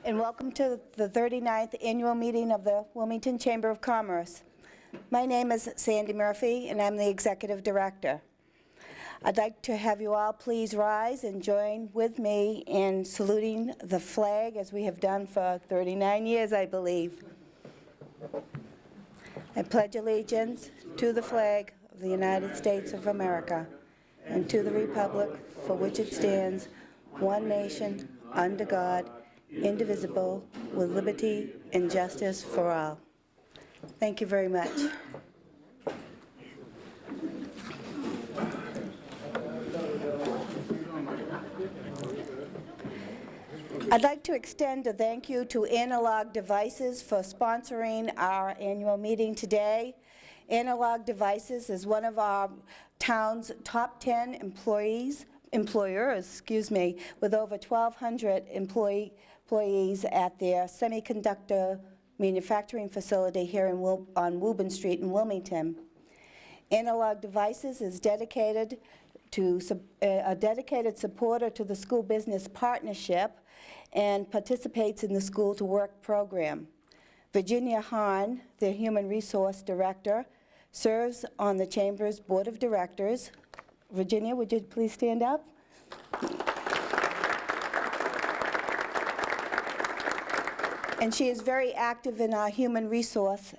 and welcome to the 39th annual meeting of the Wilmington Chamber of Commerce. My name is Sandy Murphy, and I'm the Executive Director. I'd like to have you all please rise and join with me in saluting the flag, as we have done for 39 years, I believe. I pledge allegiance to the flag of the United States of America and to the republic for which it stands, one nation, under God, indivisible, with liberty and justice for all. Thank you very much. I'd like to extend a thank you to Analog Devices for sponsoring our annual meeting today. Analog Devices is one of our town's top 10 employers, with over 1,200 employees at their semiconductor manufacturing facility here on Woburn Street in Wilmington. Analog Devices is dedicated to a dedicated supporter to the School Business Partnership and participates in the School to Work program. Virginia Hahn, the Human Resource Director, serves on the Chamber's Board of Directors. Virginia, would you please stand up? And she is very active in our Human Resource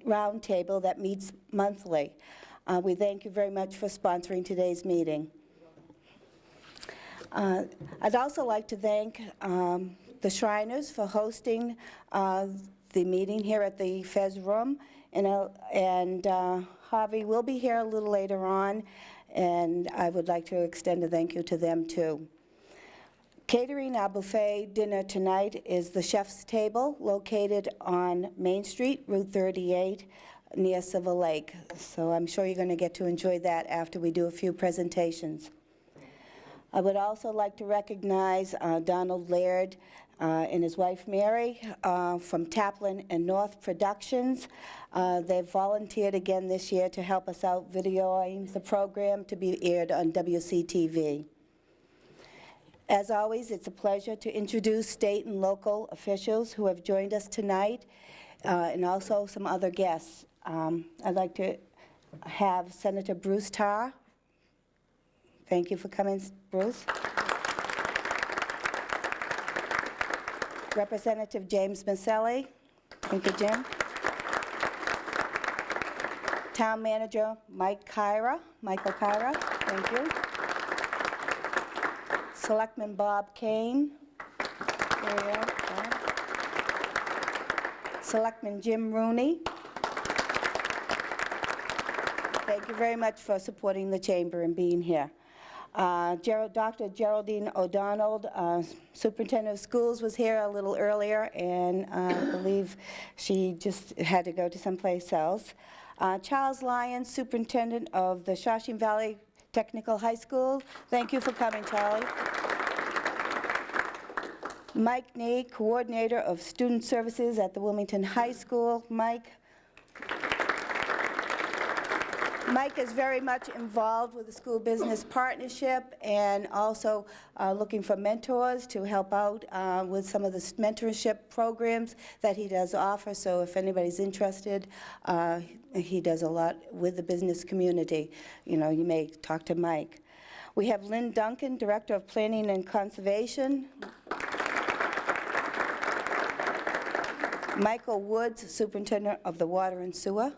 Roundtable that meets monthly. We thank you very much for sponsoring today's meeting. I'd also like to thank the Shriners for hosting the meeting here at the Fez Room, and Harvey will be here a little later on, and I would like to extend a thank you to them too. Catering our buffet dinner tonight is the Chef's Table, located on Main Street, Route 38, near Silver Lake. So I'm sure you're going to get to enjoy that after we do a few presentations. I would also like to recognize Donald Laird and his wife Mary from Taplin and North Productions. They've volunteered again this year to help us out videoing the program to be aired on WCTV. As always, it's a pleasure to introduce state and local officials who have joined us tonight, and also some other guests. I'd like to have Senator Bruce Tarr. Thank you for coming, Bruce. Representative James Maselli. Thank you, Jim. Town Manager Michael Kyra. Thank you. Selectman Bob Kane. There we are. Selectman Jim Rooney. Thank you very much for supporting the Chamber and being here. Dr. Geraldine O'Donnell, Superintendent of Schools, was here a little earlier, and I believe she just had to go to someplace else. Charles Lyons, Superintendent of the Shawshing Valley Technical High School. Thank you for coming, Charlie. Mike Nee, Coordinator of Student Services at the Wilmington High School. Mike is very much involved with the School Business Partnership and also looking for mentors to help out with some of the mentorship programs that he does offer. So if anybody's interested, he does a lot with the business community. You know, you may talk to Mike. We have Lynn Duncan, Director of Planning and Conservation. Michael Woods, Superintendent of the Water and Sewer.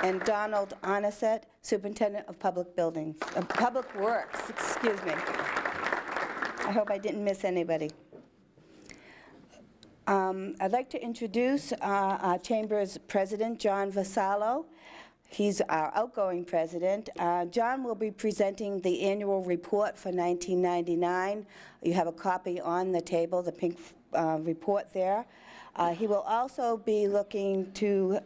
And Donald Onisett, Superintendent of Public Works, excuse me. I hope I didn't miss anybody. I'd like to introduce our Chamber's President, John Vassallo. He's our outgoing president. John will be presenting the annual report for 1999. You have a copy on the table, the pink report there. He will also be looking to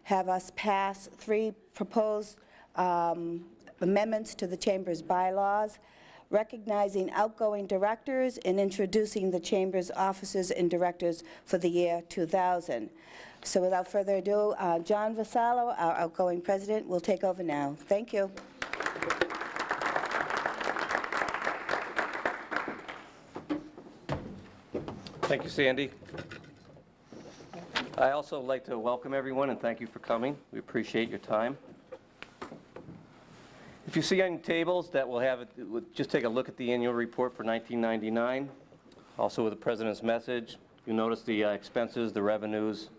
have us pass 3 proposed amendments to the Chamber's bylaws, recognizing outgoing directors and introducing the Chamber's officers and directors for the year 2000. So without further ado, John Vassallo, our outgoing president, will take over now. Thank you. Thank you, Sandy. I also like to welcome everyone and thank you for coming. We appreciate your time. If you see any tables that will have it, just take a look at the annual report for 1999. Also with the President's message, you'll notice the expenses, the revenues,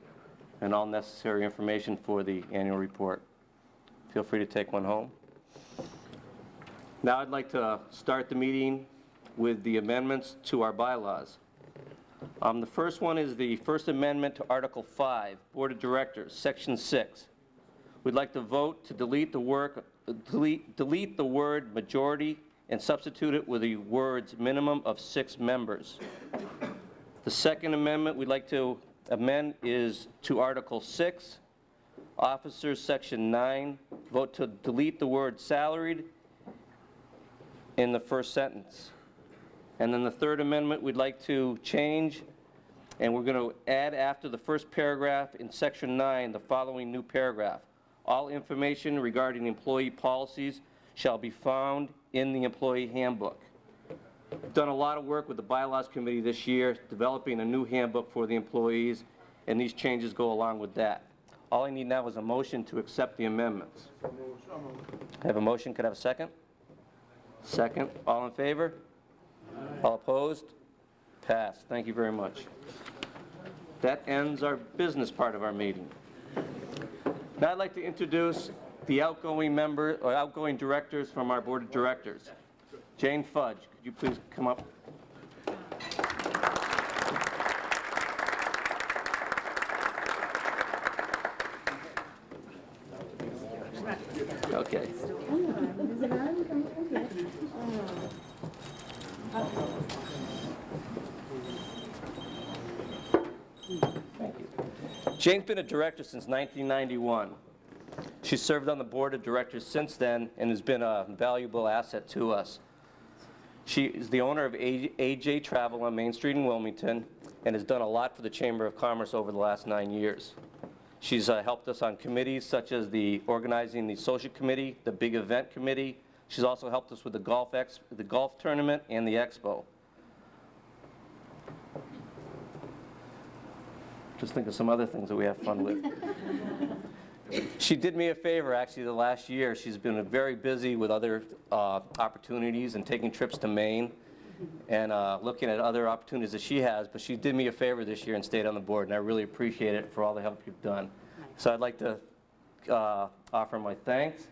and all necessary information for the annual report. Feel free to take one home. Now I'd like to start the meeting with the amendments to our bylaws. The first one is the First Amendment to Article 5, Board of Directors, Section 6. We'd like to vote to delete the word majority and substitute it with the words minimum of 6 members. The Second Amendment we'd like to amend is to Article 6, Officers, Section 9. Vote to delete the word salaried in the first sentence. And then the Third Amendment we'd like to change, and we're going to add after the first paragraph in Section 9 the following new paragraph. All information regarding employee policies shall be found in the employee handbook. We've done a lot of work with the Bylaws Committee this year, developing a new handbook for the employees, and these changes go along with that. All I need now is a motion to accept the amendments. I have a motion. Could I have a second? Second. All in favor? All opposed? Passed. Thank you very much. That ends our business part of our meeting. Now I'd like to introduce the outgoing directors from our Board of Directors. Jane Fudge, could you please come up? Okay. Thank you. Jane's been a director since 1991. She's served on the Board of Directors since then and has been a valuable asset to us. She is the owner of AJ Travel on Main Street in Wilmington and has done a lot for the Chamber of Commerce over the last 9 years. She's helped us on committees such as organizing the social committee, the big event committee. She's also helped us with the golf tournament and the expo. Just think of some other things that we have fun with. She did me a favor, actually, the last year. She's been very busy with other opportunities and taking trips to Maine and looking at other opportunities that she has, but she did me a favor this year and stayed on the board, and I really appreciate it for all the help you've done. So I'd like to offer my thanks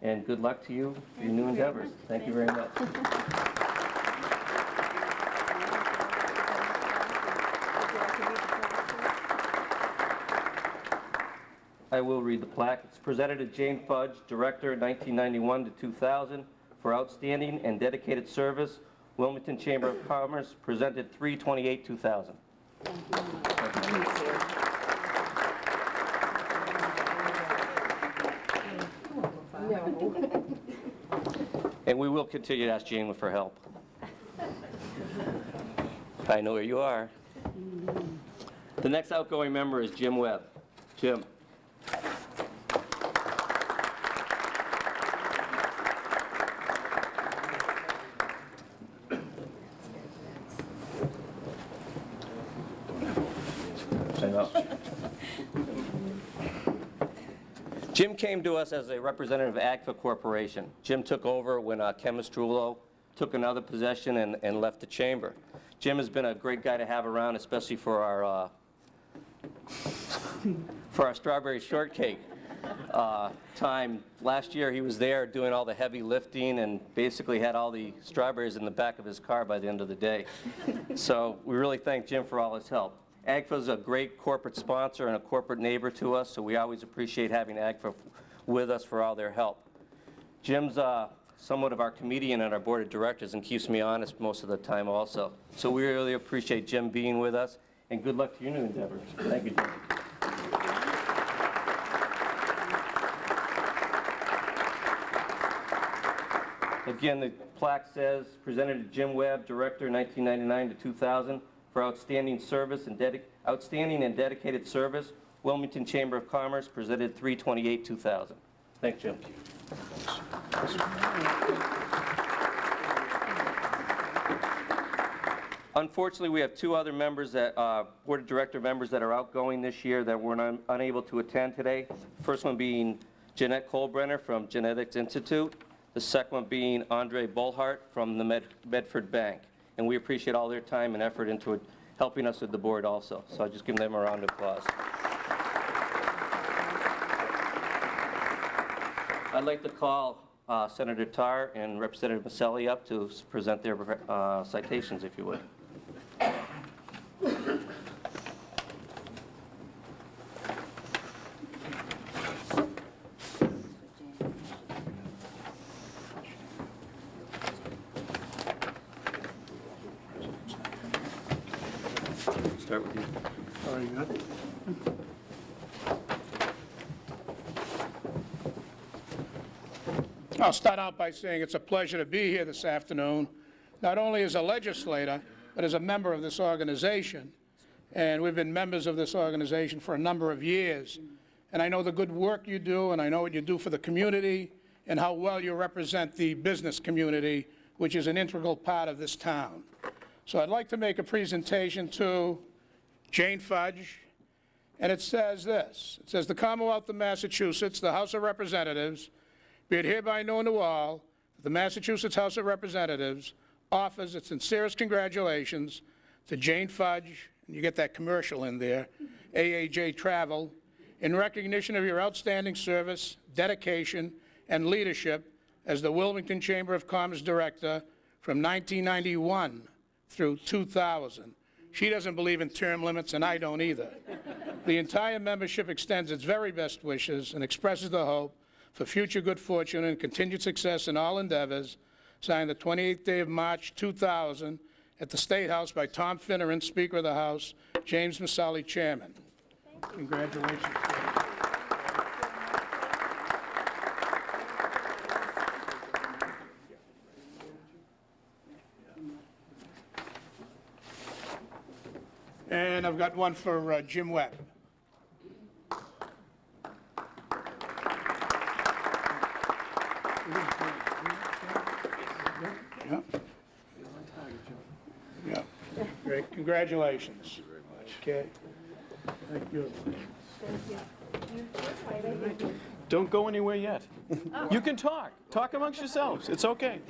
and good luck to you for your new endeavors. Thank you very much. I will read the plaque. It's presented to Jane Fudge, Director, 1991 to 2000, for outstanding and dedicated service. Wilmington Chamber of Commerce, presented 3/28/2000. And we will continue to ask Jane for help. I know where you are. The next outgoing member is Jim Webb. Jim. Jim came to us as a representative of AGFA Corporation. Jim took over when Ken Mastrullo took another position and left the chamber. Jim has been a great guy to have around, especially for our strawberry shortcake time. Last year he was there doing all the heavy lifting and basically had all the strawberries in the back of his car by the end of the day. So we really thank Jim for all his help. AGFA is a great corporate sponsor and a corporate neighbor to us, so we always appreciate having AGFA with us for all their help. Jim's somewhat of our comedian on our Board of Directors and keeps me honest most of the time also. So we really appreciate Jim being with us, and good luck to your new endeavors. Thank you, Jim. Again, the plaque says, presented to Jim Webb, Director, 1999 to 2000, for outstanding service and dedicated service. Wilmington Chamber of Commerce, presented 3/28/2000. Thanks, Jim. Unfortunately, we have two other members that, Board of Director members that are outgoing this year that were unable to attend today. First one being Jeanette Kolbrenner from Genetics Institute. The second one being Andre Bolhart from the Medford Bank. And we appreciate all their time and effort into helping us with the board also. So I just give them a round of applause. I'd like to call Senator Tarr and Representative Maselli up to present their citations, if you would. Start with you. Very good. I'll start out by saying it's a pleasure to be here this afternoon, not only as a legislator, but as a member of this organization. And we've been members of this organization for a number of years. And I know the good work you do, and I know what you do for the community, and how well you represent the business community, which is an integral part of this town. So I'd like to make a presentation to Jane Fudge, and it says this. It says, "The Commonwealth of Massachusetts, the House of Representatives, be it hereby known to all that the Massachusetts House of Representatives offers its sincerest congratulations to Jane Fudge," and you get that commercial in there, AAJ Travel, "in recognition of your outstanding service, dedication, and leadership as the Wilmington Chamber of Commerce Director from 1991 through 2000. She doesn't believe in term limits, and I don't either. The entire membership extends its very best wishes and expresses the hope for future good fortune and continued success in all endeavors." Signed the 28th day of March, 2000, at the State House by Tom Finneran, Speaker of the House, James Maselli, Chairman. Congratulations. And I've got one for Jim Webb. Yeah. Yeah. Great. Congratulations. Thank you very much. Okay. Thank you. Don't go anywhere yet. You can talk. Talk amongst yourselves. It's okay.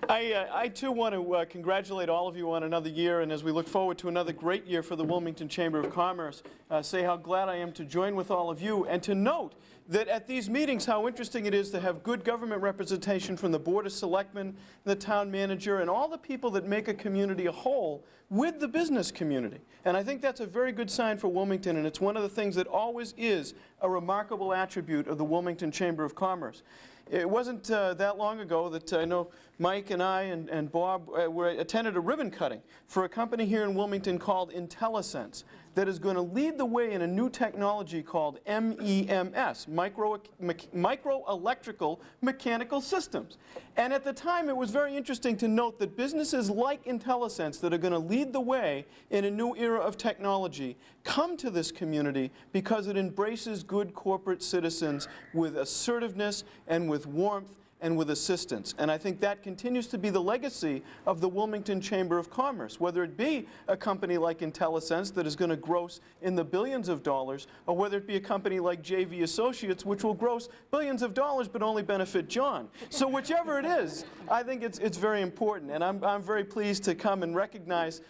I too want to congratulate all of you on another year, and as we look forward to another great year for the Wilmington Chamber of Commerce, say how glad I am to join with all of you, and to note that at these meetings how interesting it is to have good government representation from the Board of Selectmen, the town manager, and all the people that make a community a whole with the business community. And I think that's a very good sign for Wilmington, and it's one of the things that always is a remarkable attribute of the Wilmington Chamber of Commerce. It wasn't that long ago that I know Mike and I and Bob attended a ribbon cutting for a company here in Wilmington called IntelliSense that is going to lead the way in a new technology called MEMS, Micro-Electrical Mechanical Systems. And at the time, it was very interesting to note that businesses like IntelliSense that are going to lead the way in a new era of technology come to this community because it embraces good corporate citizens with assertiveness and with warmth and with assistance. And I think that continues to be the legacy of the Wilmington Chamber of Commerce, whether it be a company like IntelliSense that is going to gross in the billions of dollars, or whether it be a company like JV Associates, which will gross billions of dollars but only benefit John. So whichever it is, I think it's very important. And I'm very pleased to come and recognize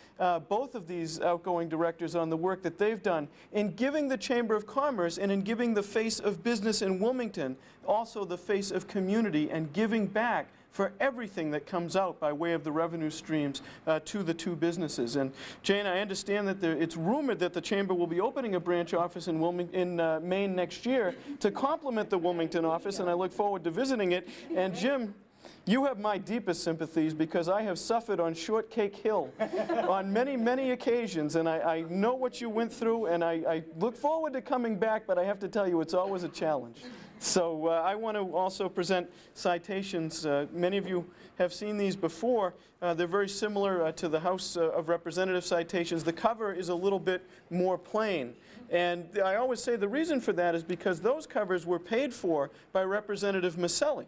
both of these outgoing directors on the work that they've done in giving the Chamber of Commerce and in giving the face of business in Wilmington also the face of community and giving back for everything that comes out by way of the revenue streams to the two businesses. And Jane, I understand that it's rumored that the Chamber will be opening a branch office in Maine next year to complement the Wilmington office, and I look forward to visiting it. And Jim, you have my deepest sympathies because I have suffered on Shortcake Hill on many, many occasions, and I know what you went through, and I look forward to coming back, but I have to tell you, it's always a challenge. So I want to also present citations. Many of you have seen these before. They're very similar to the House of Representatives citations. The cover is a little bit more plain. And I always say the reason for that is because those covers were paid for by Representative Maselli.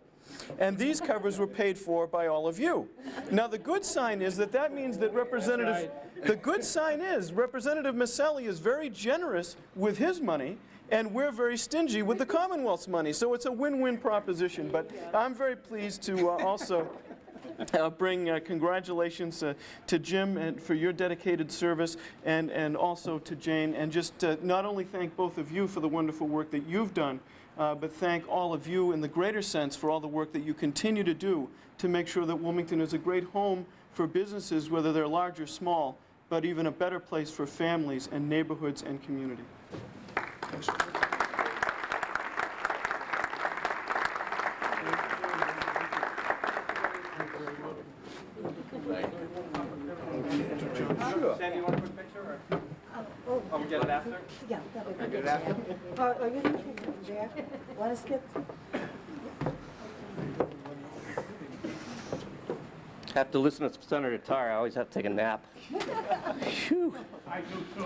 And these covers were paid for by all of you. Now, the good sign is that means that the good sign is Representative Maselli is very generous with his money, and we're very stingy with the Commonwealth's money. So it's a win-win proposition. But I'm very pleased to also bring congratulations to Jim and for your dedicated service, and also to Jane, and just not only thank both of you for the wonderful work that you've done, but thank all of you in the greater sense for all the work that you continue to do to make sure that Wilmington is a great home for businesses, whether they're large or small, but even a better place for families and neighborhoods and community. Sandy, you want a quick picture, or? Oh, we get it after? Yeah, that'll be good. Are you going to take it there? Want to skip? Have to listen to Senator Tar. I always have to take a nap. Phew. I do too.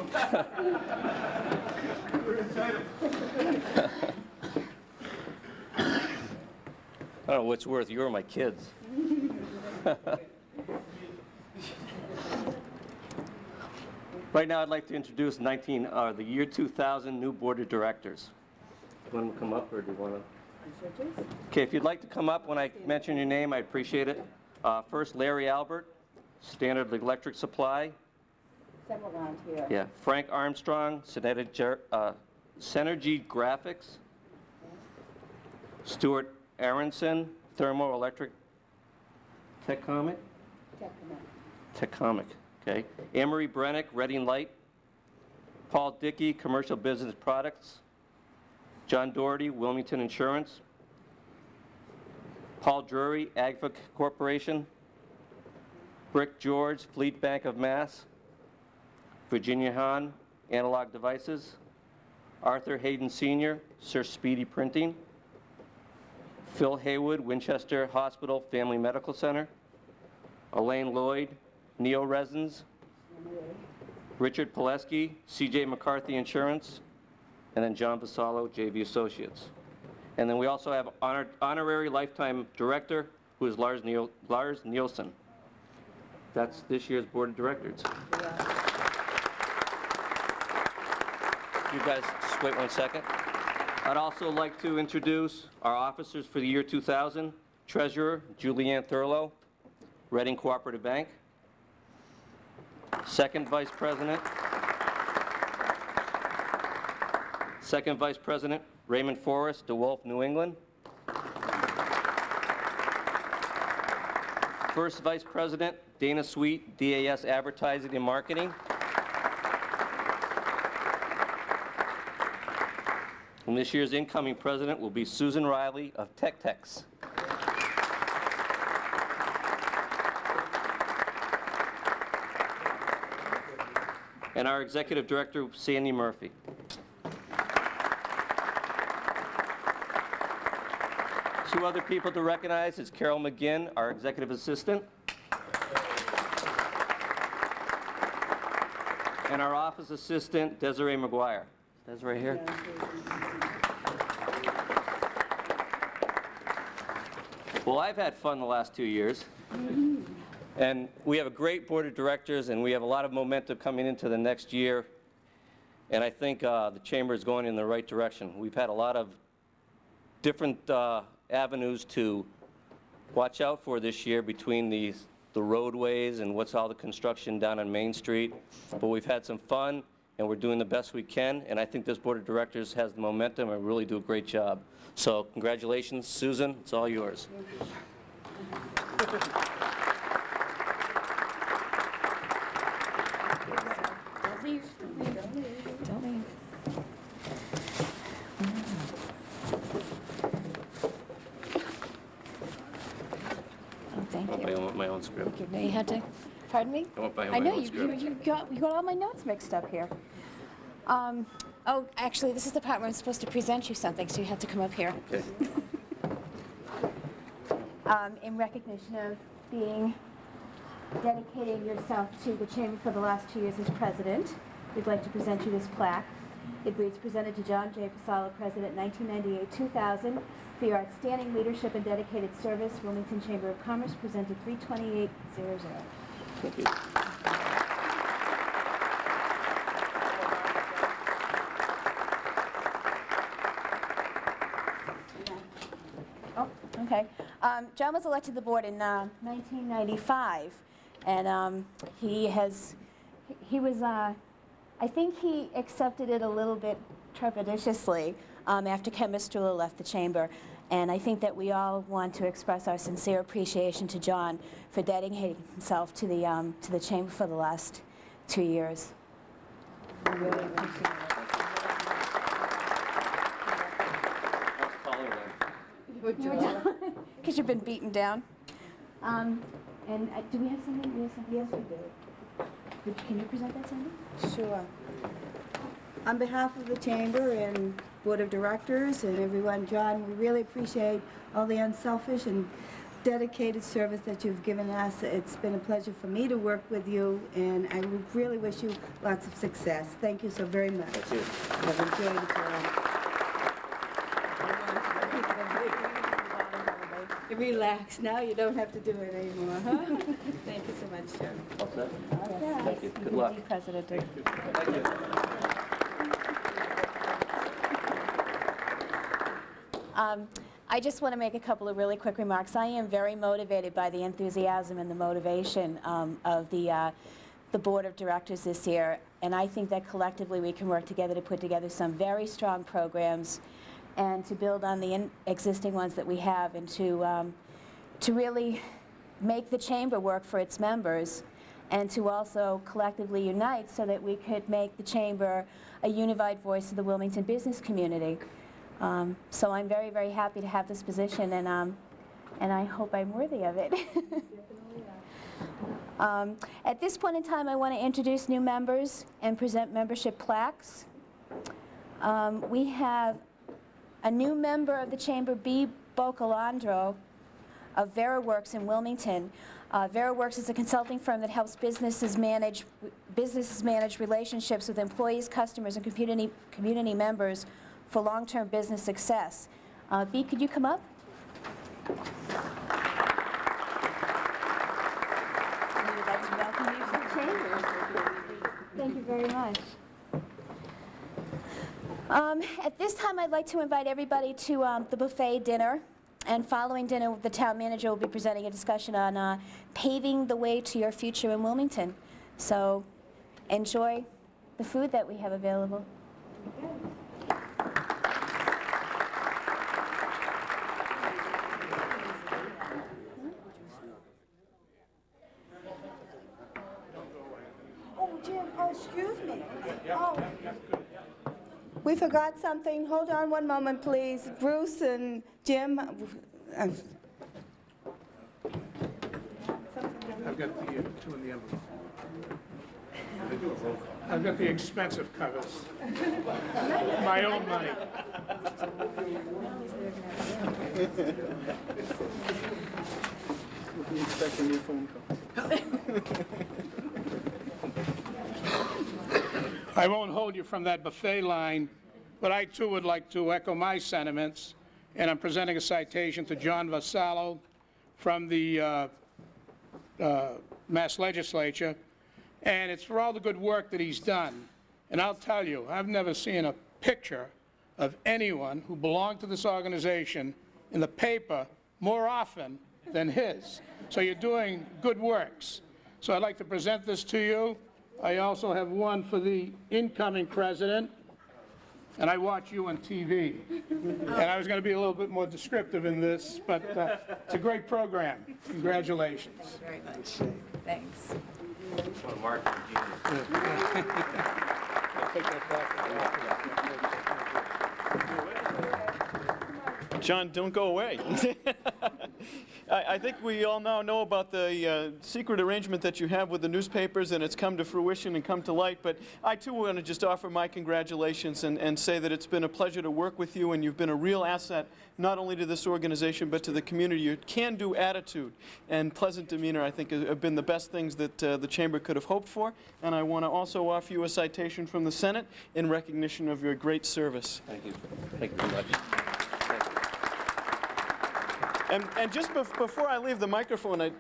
I don't know what's worth, you or my kids. Right now, I'd like to introduce the year 2000 new Board of Directors. Do you want them to come up, or do you want to? Okay, if you'd like to come up when I mention your name, I appreciate it. First, Larry Albert, Standard Electric Supply. Several around here. Yeah. Frank Armstrong, Synergy Graphics. Stuart Aronson, Thermoelectric Techcomic. Techcomic, okay. Amory Brennick, Reading Light. Paul Dickey, Commercial Business Products. John Doherty, Wilmington Insurance. Paul Drury, Agfa Corporation. Brick George, Fleet Bank of Mass. Virginia Hahn, Analog Devices. Arthur Hayden Sr., Sir Speedy Printing. Phil Haywood, Winchester Hospital Family Medical Center. Elaine Lloyd, Neo Resins. Richard Pileski, C.J. McCarthy Insurance. And then John Vassallo, JV Associates. And then we also have honorary lifetime director, who is Lars Nielsen. That's this year's Board of Directors. You guys just wait 1 second. I'd also like to introduce our officers for the year 2000. Treasurer, Julianne Thurlow, Reading Cooperative Bank. Second Vice President, Raymond Forrest, DeWolf, New England. First Vice President, Dana Sweet, DAS Advertising and Marketing. And this year's incoming president will be Susan Riley of TechTex. And our executive director, Sandy Murphy. Two other people to recognize is Carol McGinn, our executive assistant. And our office assistant, Desiree McGuire. Desiree here? Well, I've had fun the last 2 years. And we have a great board of directors, and we have a lot of momentum coming into the next year. And I think the chamber is going in the right direction. We've had a lot of different avenues to watch out for this year between the roadways and what's all the construction down on Main Street. But we've had some fun, and we're doing the best we can. And I think this board of directors has the momentum and really do a great job. So congratulations, Susan. It's all yours. Don't leave. Don't leave. Oh, thank I you. want my own script. Thank you. No, you had to. Pardon me? I want my I know own you script. got all my notes mixed up here. Oh, actually, this is the part where I'm supposed to present you something, so you have to come up here. Okay. In recognition of dedicating yourself to the chamber for the last 2 years as president, we'd like to present you this plaque. It reads, presented to John J. Fasalo, President, 1998-2000, for your outstanding leadership and dedicated service, Wilmington Chamber of Commerce, presented 3/28/00. Thank you. Oh, okay. John was elected to the board in 1995, and I think he accepted it a little bit trepidatiously after Ken Mistrula left the chamber. And I think that we all want to express our sincere appreciation to John for dedicating himself to the chamber for the last 2 years. We really appreciate it. Because you've been beaten down. Do we have something? Yes, we do. Can you present that, Sandy? Sure. On behalf of the Chamber and Board of Directors and everyone, John, we really appreciate all the unselfish and dedicated service that you've given us. It's been a pleasure for me to work with you, and I really wish you lots of success. Thank you so very much. Thank you. I've enjoyed it. Relax, now you don't have to do it anymore, huh? Thank you so much, John. All set? Yes. Thank you. Good luck. President. Thank you. I just want to make a couple of really quick remarks. I am very motivated by the enthusiasm and the motivation of the Board of Directors this year, and I think that collectively we can work together to put together some very strong programs and to build on the existing ones that we have, and to really make the chamber work for its members, and to also collectively unite so that we could make the chamber a unified voice of the Wilmington business community. So I'm very, very happy to have this position, and I hope I'm worthy of it. At this point in time, I want to introduce new members and present membership plaques. We have a new member of the Chamber, B. Bocalandro, of VeraWorks in Wilmington. VeraWorks is a consulting firm that helps businesses manage relationships with employees, customers, and community members for long-term business success. B, could you come up? We would like to welcome you to the Chamber. Thank you very much. At this time, I'd like to invite everybody to the buffet dinner. And following dinner, the town manager will be presenting a discussion on paving the way to your future in Wilmington. So enjoy the food that we have available. Oh, Jim, oh, excuse me. Oh. We forgot something. Hold on one moment, please. Bruce and Jim. I've got the two in the envelope. I've got the expensive covers. My own money. We'll be expecting your phone call. I won't hold you from that buffet line, but I too would like to echo my sentiments, and I'm presenting a citation to John Vassallo from the Mass Legislature, and it's for all the good work that he's done. And I'll tell you, I've never seen a picture of anyone who belonged to this organization in the paper more often than his. So you're doing good works. So I'd like to present this to you. I also have one for the incoming president, and I watch you on TV. And I was going to be a little bit more descriptive in this, but it's a great program. Congratulations. Very much. Thanks. Mark, John, don't go away. I think we all now know about the secret arrangement that you have with the newspapers, and it's come to fruition and come to light. But I, too, want to just offer my congratulations and say that it's been a pleasure to work with you, and you've been a real asset not only to this organization but to the community. Your can-do attitude and pleasant demeanor, I think, have been the best things that the Chamber could have hoped for. And I want to also offer you a citation from the Senate in recognition of your great service. Thank you. Thank you very much. And just before I leave the microphone,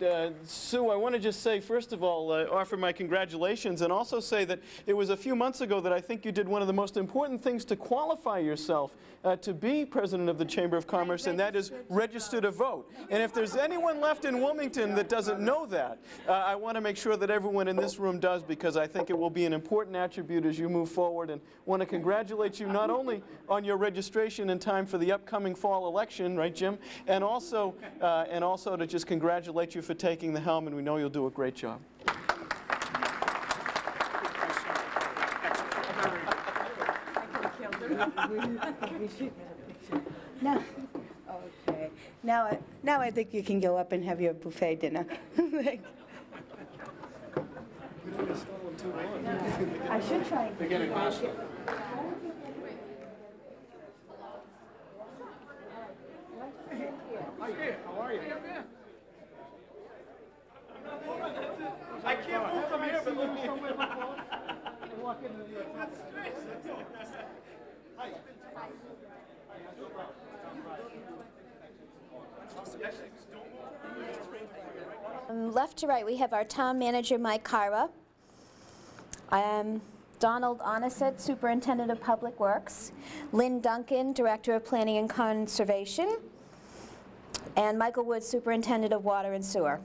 Sue, I want to just say, first of all, offer my congratulations, and also say that it was a few months ago that I think you did one of the most important things to qualify yourself to be president of the Chamber of Commerce, and that is register to vote. And if there's anyone left in Wilmington that doesn't know that, I want to make sure that everyone in this room does, because I think it will be an important attribute as you move forward, and want to congratulate you not only on your registration in time for the upcoming fall election, right, Jim, and also to just congratulate you for taking the helm, and we know you'll do a great job. No. Okay. Now I think you can go up and have your buffet dinner. I should try and get it. How are you? I can't move from here, but let me... Left to right, we have our town manager, Mike Kyra. Donald Onisett, Superintendent of Public Works. Lynn Duncan, Director of Planning and Conservation. And Michael Wood, Superintendent of Water and Sewer.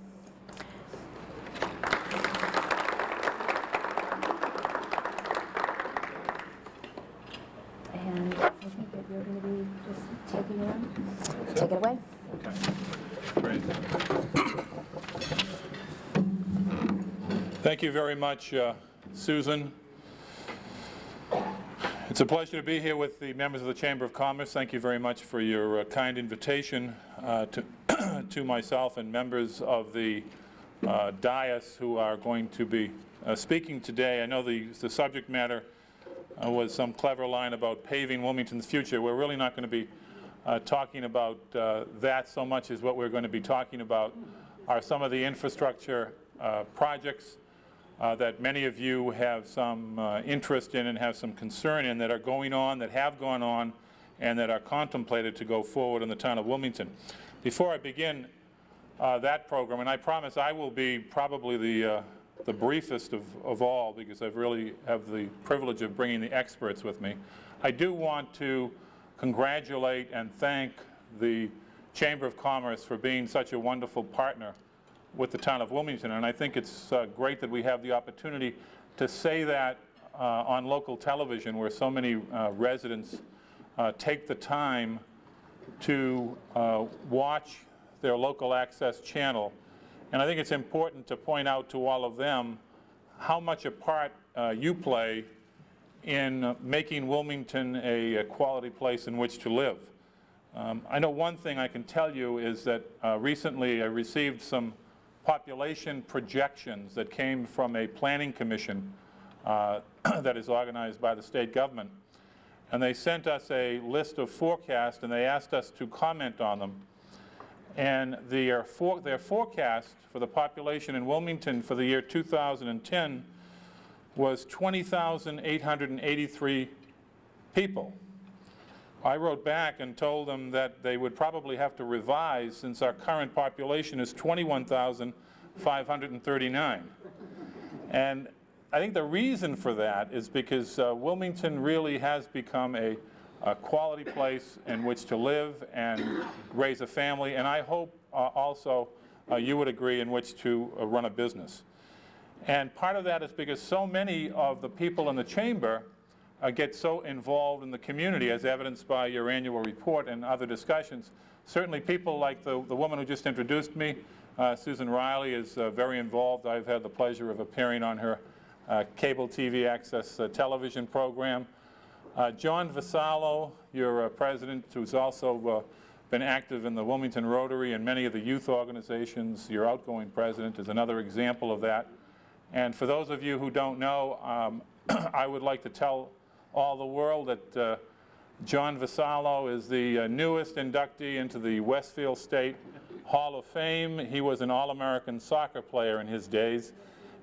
And I think that you're going to be just taking it on. Take it away. Great. Thank you very much, Susan. It's a pleasure to be here with the members of the Chamber of Commerce. Thank you very much for your kind invitation to myself and members of the dais who are going to be speaking today. I know the subject matter was some clever line about paving Wilmington's future. We're really not going to be talking about that so much as what we're going to be talking about are some of the infrastructure projects that many of you have some interest in and have some concern in, that are going on, that have gone on, and that are contemplated to go forward in the town of Wilmington. Before I begin that program, and I promise I will be probably the briefest of all, because I really have the privilege of bringing the experts with me, I do want to congratulate and thank the Chamber of Commerce for being such a wonderful partner with the town of Wilmington, and I think it's great that we have the opportunity to say that on local television, where so many residents take the time to watch their local access channel. And I think it's important to point out to all of them how much a part you play in making Wilmington a quality place in which to live. I know one thing I can tell you is that recently I received some population projections that came from a planning commission that is organized by the state government. And they sent us a list of forecasts, and they asked us to comment on them. And their forecast for the population in Wilmington for the year 2010 was 20,883 people. I wrote back and told them that they would probably have to revise, since our current population is 21,539. And I think the reason for that is because Wilmington really has become a quality place in which to live and raise a family, and I hope also you would agree, in which to run a business. And part of that is because so many of the people in the chamber get so involved in the community, as evidenced by your annual report and other discussions. Certainly people like the woman who just introduced me, Susan Riley, is very involved. I've had the pleasure of appearing on her cable TV access television program. John Vasallo, your president, who's also been active in the Wilmington Rotary and many of the youth organizations. Your outgoing president is another example of that. And for those of you who don't know, I would like to tell all the world that John Vassallo is the newest inductee into the Westfield State Hall of Fame. He was an All-American soccer player in his days,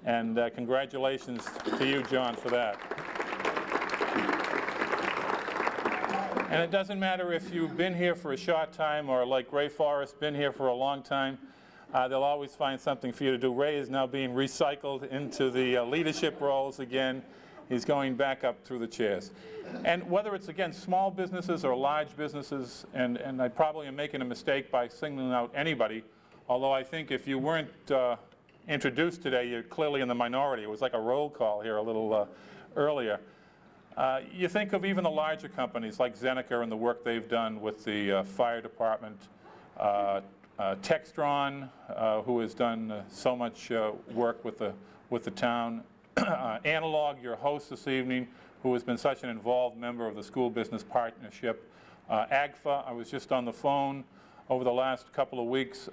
and congratulations to you, John, for that. And it doesn't matter if you've been here for a short time or, like Ray Forrest, been here for a long time. They'll always find something for you to do. Ray is now being recycled into the leadership roles again. He's going back up through the chairs. And whether it's, again, small businesses or large businesses, and I probably am making a mistake by singling out anybody, although I think if you weren't introduced today, you're clearly in the minority. It was like a roll call here a little earlier. You think of even the larger companies like Zeneca and the work they've done with the fire department, Textron, who has done so much work with the town, Analog, your host this evening, who has been such an involved member of the School Business Partnership, AGFA. I was just on the phone over the last couple of weeks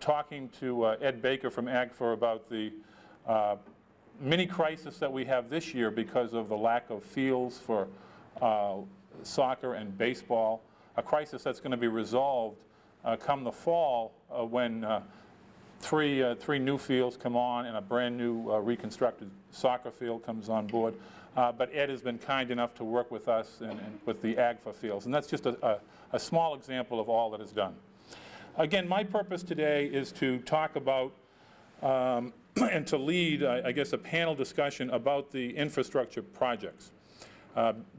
talking to Ed Baker from AGFA about the mini crisis that we have this year because of the lack of fields for soccer and baseball, a crisis that's going to be resolved come the fall when three new fields come on and a brand new reconstructed soccer field comes on board. But Ed has been kind enough to work with us and with the AGFA fields, and that's just a small example of all that is done. Again, my purpose today is to talk about and to lead, I guess, a panel discussion about the infrastructure projects.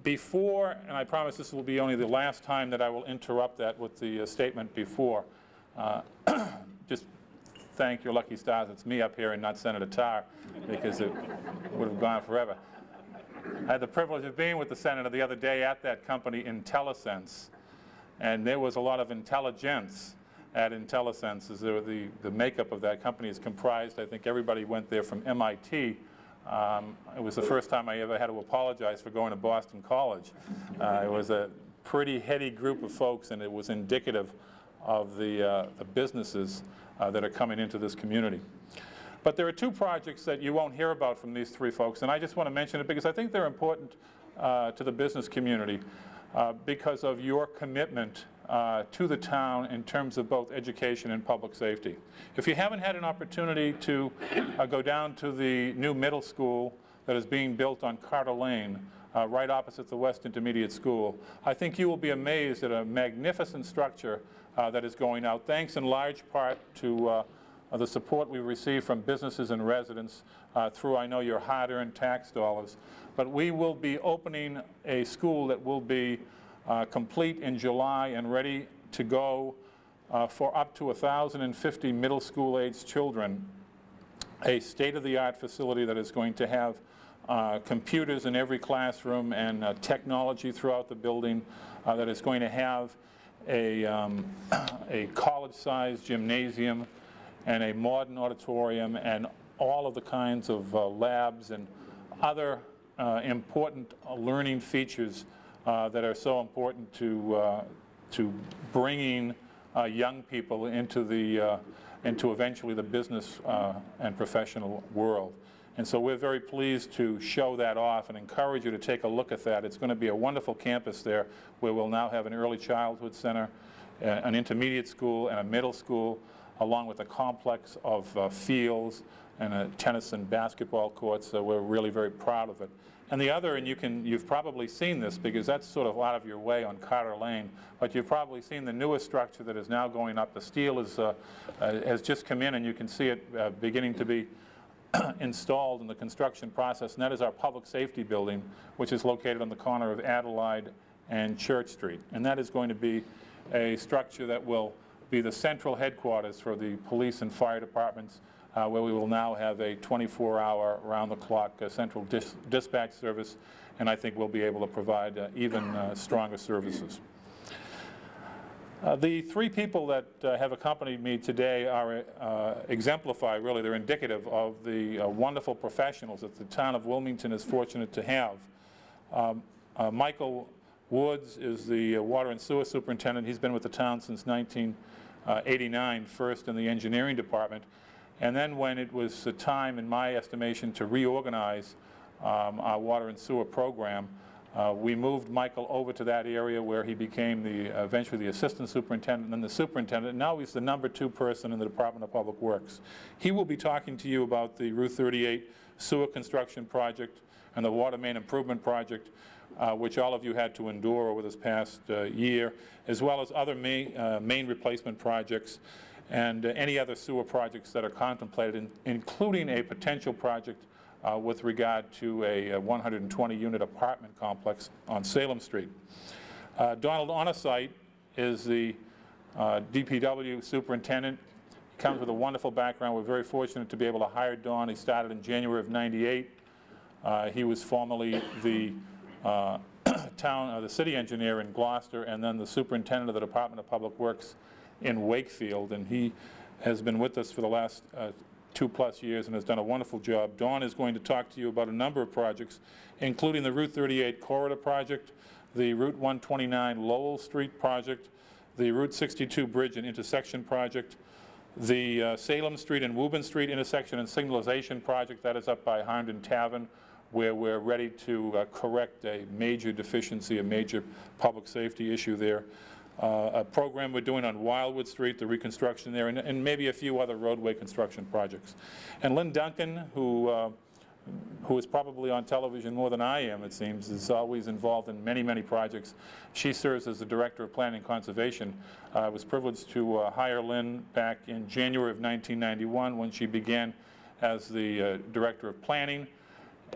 Before, and I promise this will be only the last time that I will interrupt that with the statement before, just thank your lucky stars it's me up here and not Senator Tarr, because it would have gone forever. I had the privilege of being with the Senator the other day at that company, IntelliSense, and there was a lot of intelligence at IntelliSense. The makeup of that company is comprised, I think everybody went there from MIT. It was the first time I ever had to apologize for going to Boston College. It was a pretty heady group of folks, and it was indicative of the businesses that are coming into this community. But there are two projects that you won't hear about from these three folks, and I just want to mention it because I think they're important to the business community because of your commitment to the town in terms of both education and public safety. If you haven't had an opportunity to go down to the new middle school that is being built on Carter Lane, right opposite the West Intermediate School, I think you will be amazed at a magnificent structure that is going out, thanks in large part to the support we receive from businesses and residents through, I know, your hard-earned tax dollars. But we will be opening a school that will be complete in July and ready to go for up to 1,050 middle school age children, a state-of-the-art facility that is going to have computers in every classroom and technology throughout the building, that is going to have a college-sized gymnasium and a modern auditorium and all of the kinds of labs and other important learning features that are so important to bringing young people into eventually the business and professional world. And so we're very pleased to show that off and encourage you to take a look at that. It's going to be a wonderful campus there where we'll now have an early childhood center, an intermediate school, and a middle school, along with a complex of fields and a tennis and basketball courts. So we're really very proud of it. And the other, and you've probably seen this because that's sort of out of your way on Carter Lane, but you've probably seen the newest structure that is now going up. The steel has just come in, and you can see it beginning to be installed in the construction process, and that is our public safety building, which is located on the corner of Adelaide and Church Street. And that is going to be a structure that will be the central headquarters for the police and fire departments, where we will now have a 24-hour, round-the-clock central dispatch service, and I think we'll be able to provide even stronger services. The three people that have accompanied me today are exemplify, really, they're indicative of the wonderful professionals that the town of Wilmington is fortunate to have. Michael Woods is the water and sewer superintendent. He's been with the town since 1989, first in the engineering department. And then when it was time, in my estimation, to reorganize our water and sewer program, we moved Michael over to that area where he became eventually the assistant superintendent and then the superintendent. And now he's the #2 person in the Department of Public Works. He will be talking to you about the Route 38 sewer construction project and the water main improvement project, which all of you had to endure over this past year, as well as other main replacement projects and any other sewer projects that are contemplated, including a potential project with regard to a 120-unit apartment complex on Salem Street. Donald Onesite is the DPW superintendent. He comes with a wonderful background. We're very fortunate to be able to hire Don. He started in January of '98. He was formerly the the city engineer in Gloucester and then the superintendent of the Department of Public Works in Wakefield, and he has been with us for the last 2+ years and has done a wonderful job. Dawn is going to talk to you about a number of projects, including the Route 38 corridor project, the Route 129 Lowell Street project, the Route 62 bridge and intersection project, the Salem Street and Woburn Street intersection and signalization project that is up by Harnden Tavern, where we're ready to correct a major deficiency, a major public safety issue there. A program we're doing on Wildwood Street, the reconstruction there, and maybe a few other roadway construction projects. And Lynn Duncan, who is probably on television more than I am, it seems, is always involved in many, many projects. She serves as the Director of Planning and Conservation. I was privileged to hire Lynn back in January of 1991 when she began as the Director of Planning.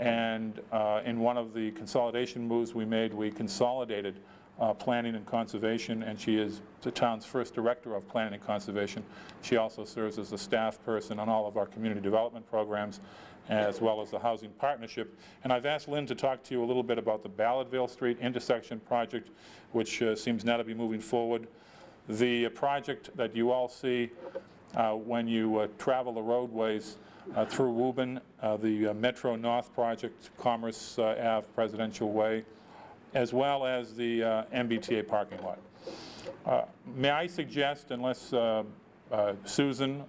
And in one of the consolidation moves we made, we consolidated planning and conservation, and she is the town's first director of planning and conservation. She also serves as the staff person on all of our community development programs, as well as the housing partnership. And I've asked Lynn to talk to you a little bit about the Ballardville Street intersection project, which seems now to be moving forward. The project that you all see when you travel the roadways through Woburn, the Metro North project, Commerce Ave, Presidential Way, as well as the MBTA parking lot. May I suggest, unless Susan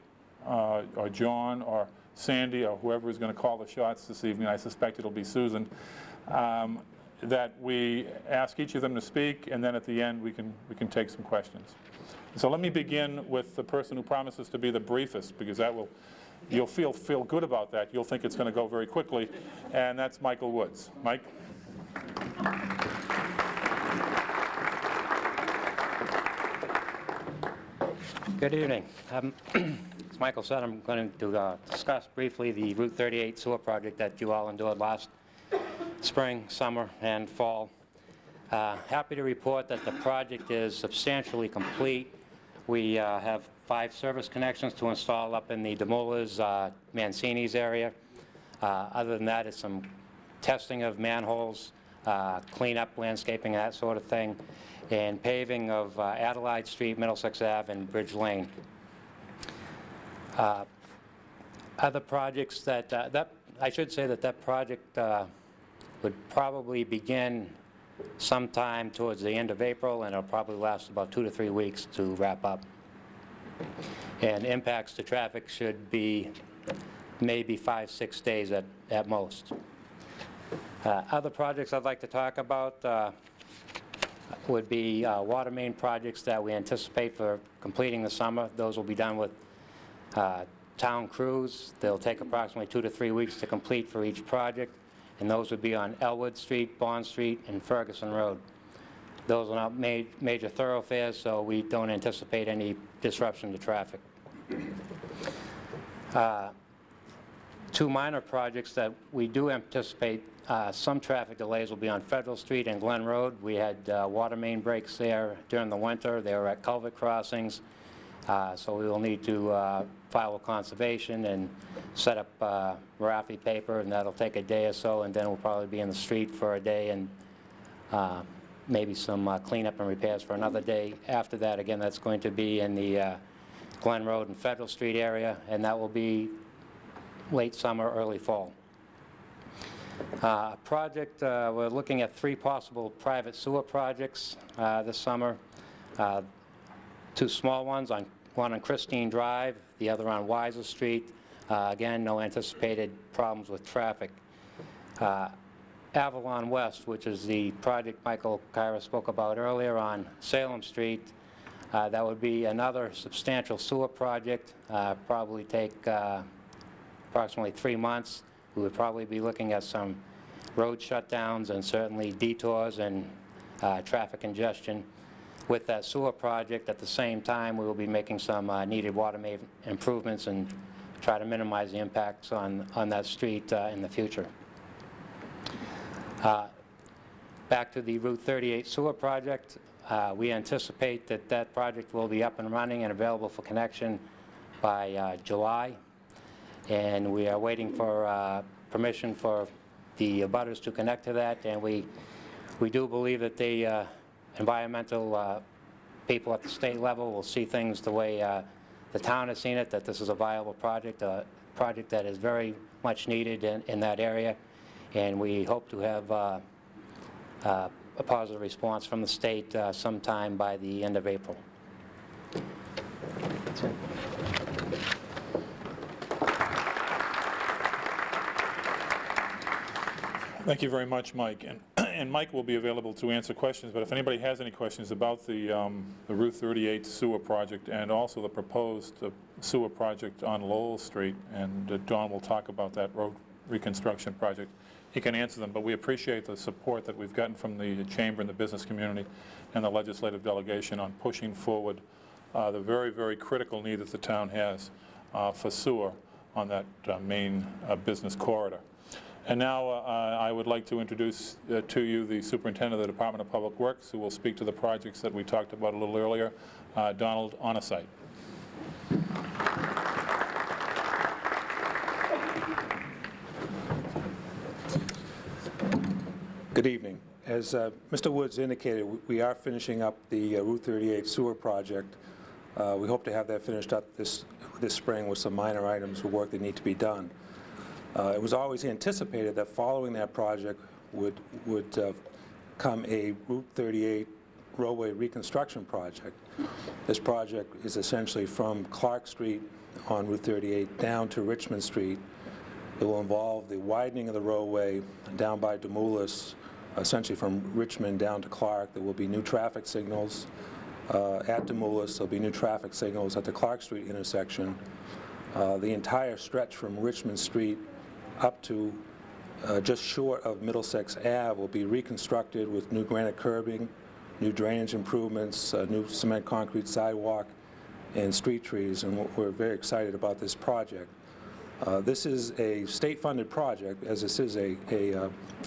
or John or Sandy or whoever is going to call the shots this evening, I suspect it'll be Susan, that we ask each of them to speak, and then at the end we can take some questions. So let me begin with the person who promises to be the briefest, because that will, you'll feel good about that. You'll think it's going to go very quickly, and that's Michael Woods. Mike? Good evening. As Michael said, I'm going to discuss briefly the Route 38 sewer project that you all endured last spring, summer, and fall. Happy to report that the project is substantially complete. We have 5 service connections to install up in the DeMoulins, Mancini's area. Other than that, it's some testing of manholes, cleanup, landscaping, that sort of thing, and paving of Adelaide Street, Middlesex Ave, and Bridge Lane. Other projects that I should say that project would probably begin sometime towards the end of April, and it'll probably last about 2 to 3 weeks to wrap up. And impacts to traffic should be maybe 5-6 days at most. Other projects I'd like to talk about would be water main projects that we anticipate for completing the summer. Those will be done with town crews. They'll take approximately 2 to 3 weeks to complete for each project, and those would be on Elwood Street, Bond Street, and Ferguson Road. Those are not major thoroughfares, so we don't anticipate any disruption to traffic. 2 minor projects that we do anticipate some traffic delays will be on Federal Street and Glen Road. We had water main breaks there during the winter. They were at culvert crossings, so we will need to file with conservation and set up Marafi paper, and that'll take a day or so, and then we'll probably be in the street for a day and maybe some cleanup and repairs for another day. After that, again, that's going to be in the Glen Road and Federal Street area, and that will be late summer, early fall. We're looking at 3 possible private sewer projects this summer. 2 small ones, one on Christine Drive, the other on Weiser Street. Again, no anticipated problems with traffic. Avalon West, which is the project Michael Kyra spoke about earlier on Salem Street, that would be another substantial sewer project, probably take approximately 3 months. We would probably be looking at some road shutdowns and certainly detours and traffic congestion. With that sewer project, at the same time, we will be making some needed water main improvements and try to minimize the impacts on that street in the future. Back to the Route 38 sewer project, we anticipate that that project will be up and running and available for connection by July. And we are waiting for permission for the abutters to connect to that, and we do believe that the environmental people at the state level will see things the way the town has seen it, that this is a viable project, a project that is very much needed in that area, and we hope to have a positive response from the state sometime by the end of April. That's it. Thank you very much, Mike. And Mike will be available to answer questions, but if anybody has any questions about the Route 38 sewer project and also the proposed sewer project on Lowell Street, and Don will talk about that road reconstruction project, he can answer them. But we appreciate the support that we've gotten from the Chamber and the business community and the legislative delegation on pushing forward the very, very critical need that the town has for sewer on that main business corridor. And now I would like to introduce to you the Superintendent of the Department of Public Works, who will speak to the projects that we talked about a little earlier, Donald Onesite. Good evening. As Mr. Woods indicated, we are finishing up the Route 38 sewer project. We hope to have that finished up this spring with some minor items of work that need to be done. It was always anticipated that following that project would come a Route 38 roadway reconstruction project. This project is essentially from Clark Street on Route 38 down to Richmond Street. It will involve the widening of the roadway down by Demoulas, essentially from Richmond down to Clark. There will be new traffic signals at Demoulas. There will be new traffic signals at the Clark Street intersection. The entire stretch from Richmond Street up to just short of Middlesex Ave will be reconstructed with new granite curbing, new drainage improvements, new cement concrete sidewalk, and street trees, and we're very excited about this project. This is a state-funded project, as this is a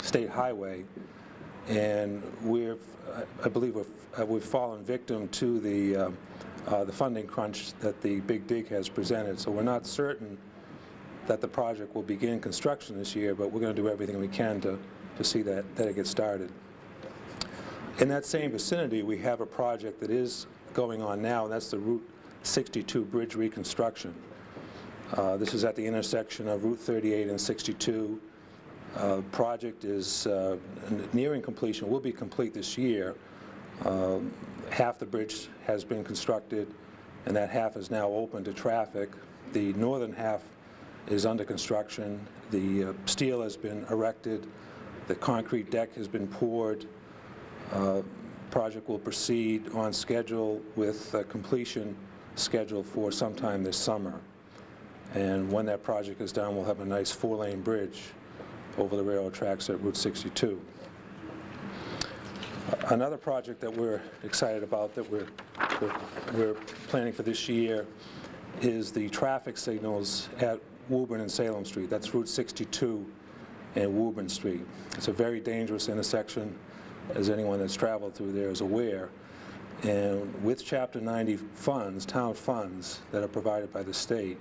state highway, and I believe we've fallen victim to the funding crunch that the Big Dig has presented, so we're not certain that the project will begin construction this year, but we're going to do everything we can to see that it gets started. In that same vicinity, we have a project that is going on now, and that's the Route 62 bridge reconstruction. This is at the intersection of Route 38 and 62. Project is nearing completion, will be complete this year. Half the bridge has been constructed, and that half is now open to traffic. The northern half is under construction. The steel has been erected. The concrete deck has been poured. Project will proceed on schedule with completion scheduled for sometime this summer. And when that project is done, we'll have a nice 4-lane bridge over the railroad tracks at Route 62. Another project that we're excited about that we're planning for this year is the traffic signals at Woburn and Salem Street. That's Route 62 and Woburn Street. It's a very dangerous intersection, as anyone that's traveled through there is aware. And with Chapter 90 funds, town funds that are provided by the state,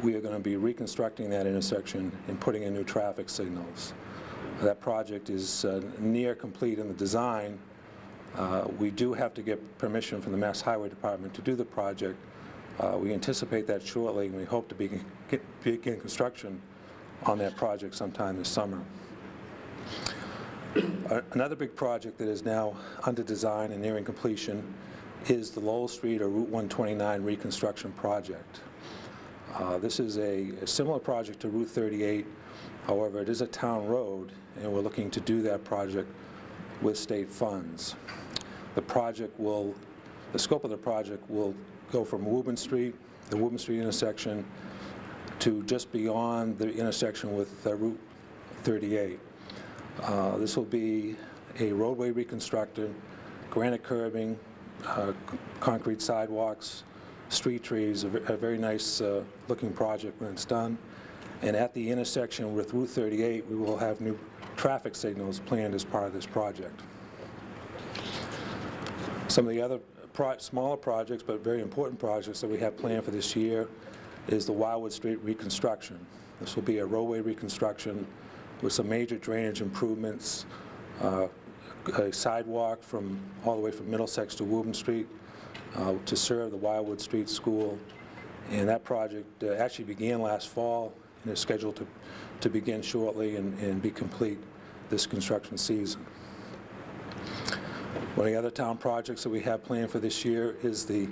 we are going to be reconstructing that intersection and putting in new traffic signals. That project is near complete in the design. We do have to get permission from the Mass Highway Department to do the project. We anticipate that shortly, and we hope to begin construction on that project sometime this summer. Another big project that is now under design and nearing completion is the Lowell Street or Route 129 reconstruction project. This is a similar project to Route 38. However, it is a town road, and we're looking to do that project with state funds. The scope of the project will go from Woburn Street, the Woburn Street intersection, to just beyond the intersection with Route 38. This will be a roadway reconstructed, granite curbing, concrete sidewalks, street trees, a very nice looking project when it's done. And at the intersection with Route 38, we will have new traffic signals planned as part of this project. Some of the other smaller projects, but very important projects that we have planned for this year is the Wildwood Street reconstruction. This will be a roadway reconstruction with some major drainage improvements, a sidewalk all the way from Middlesex to Woburn Street to serve the Wildwood Street School. And that project actually began last fall and is scheduled to begin shortly and be complete this construction season. One of the other town projects that we have planned for this year is the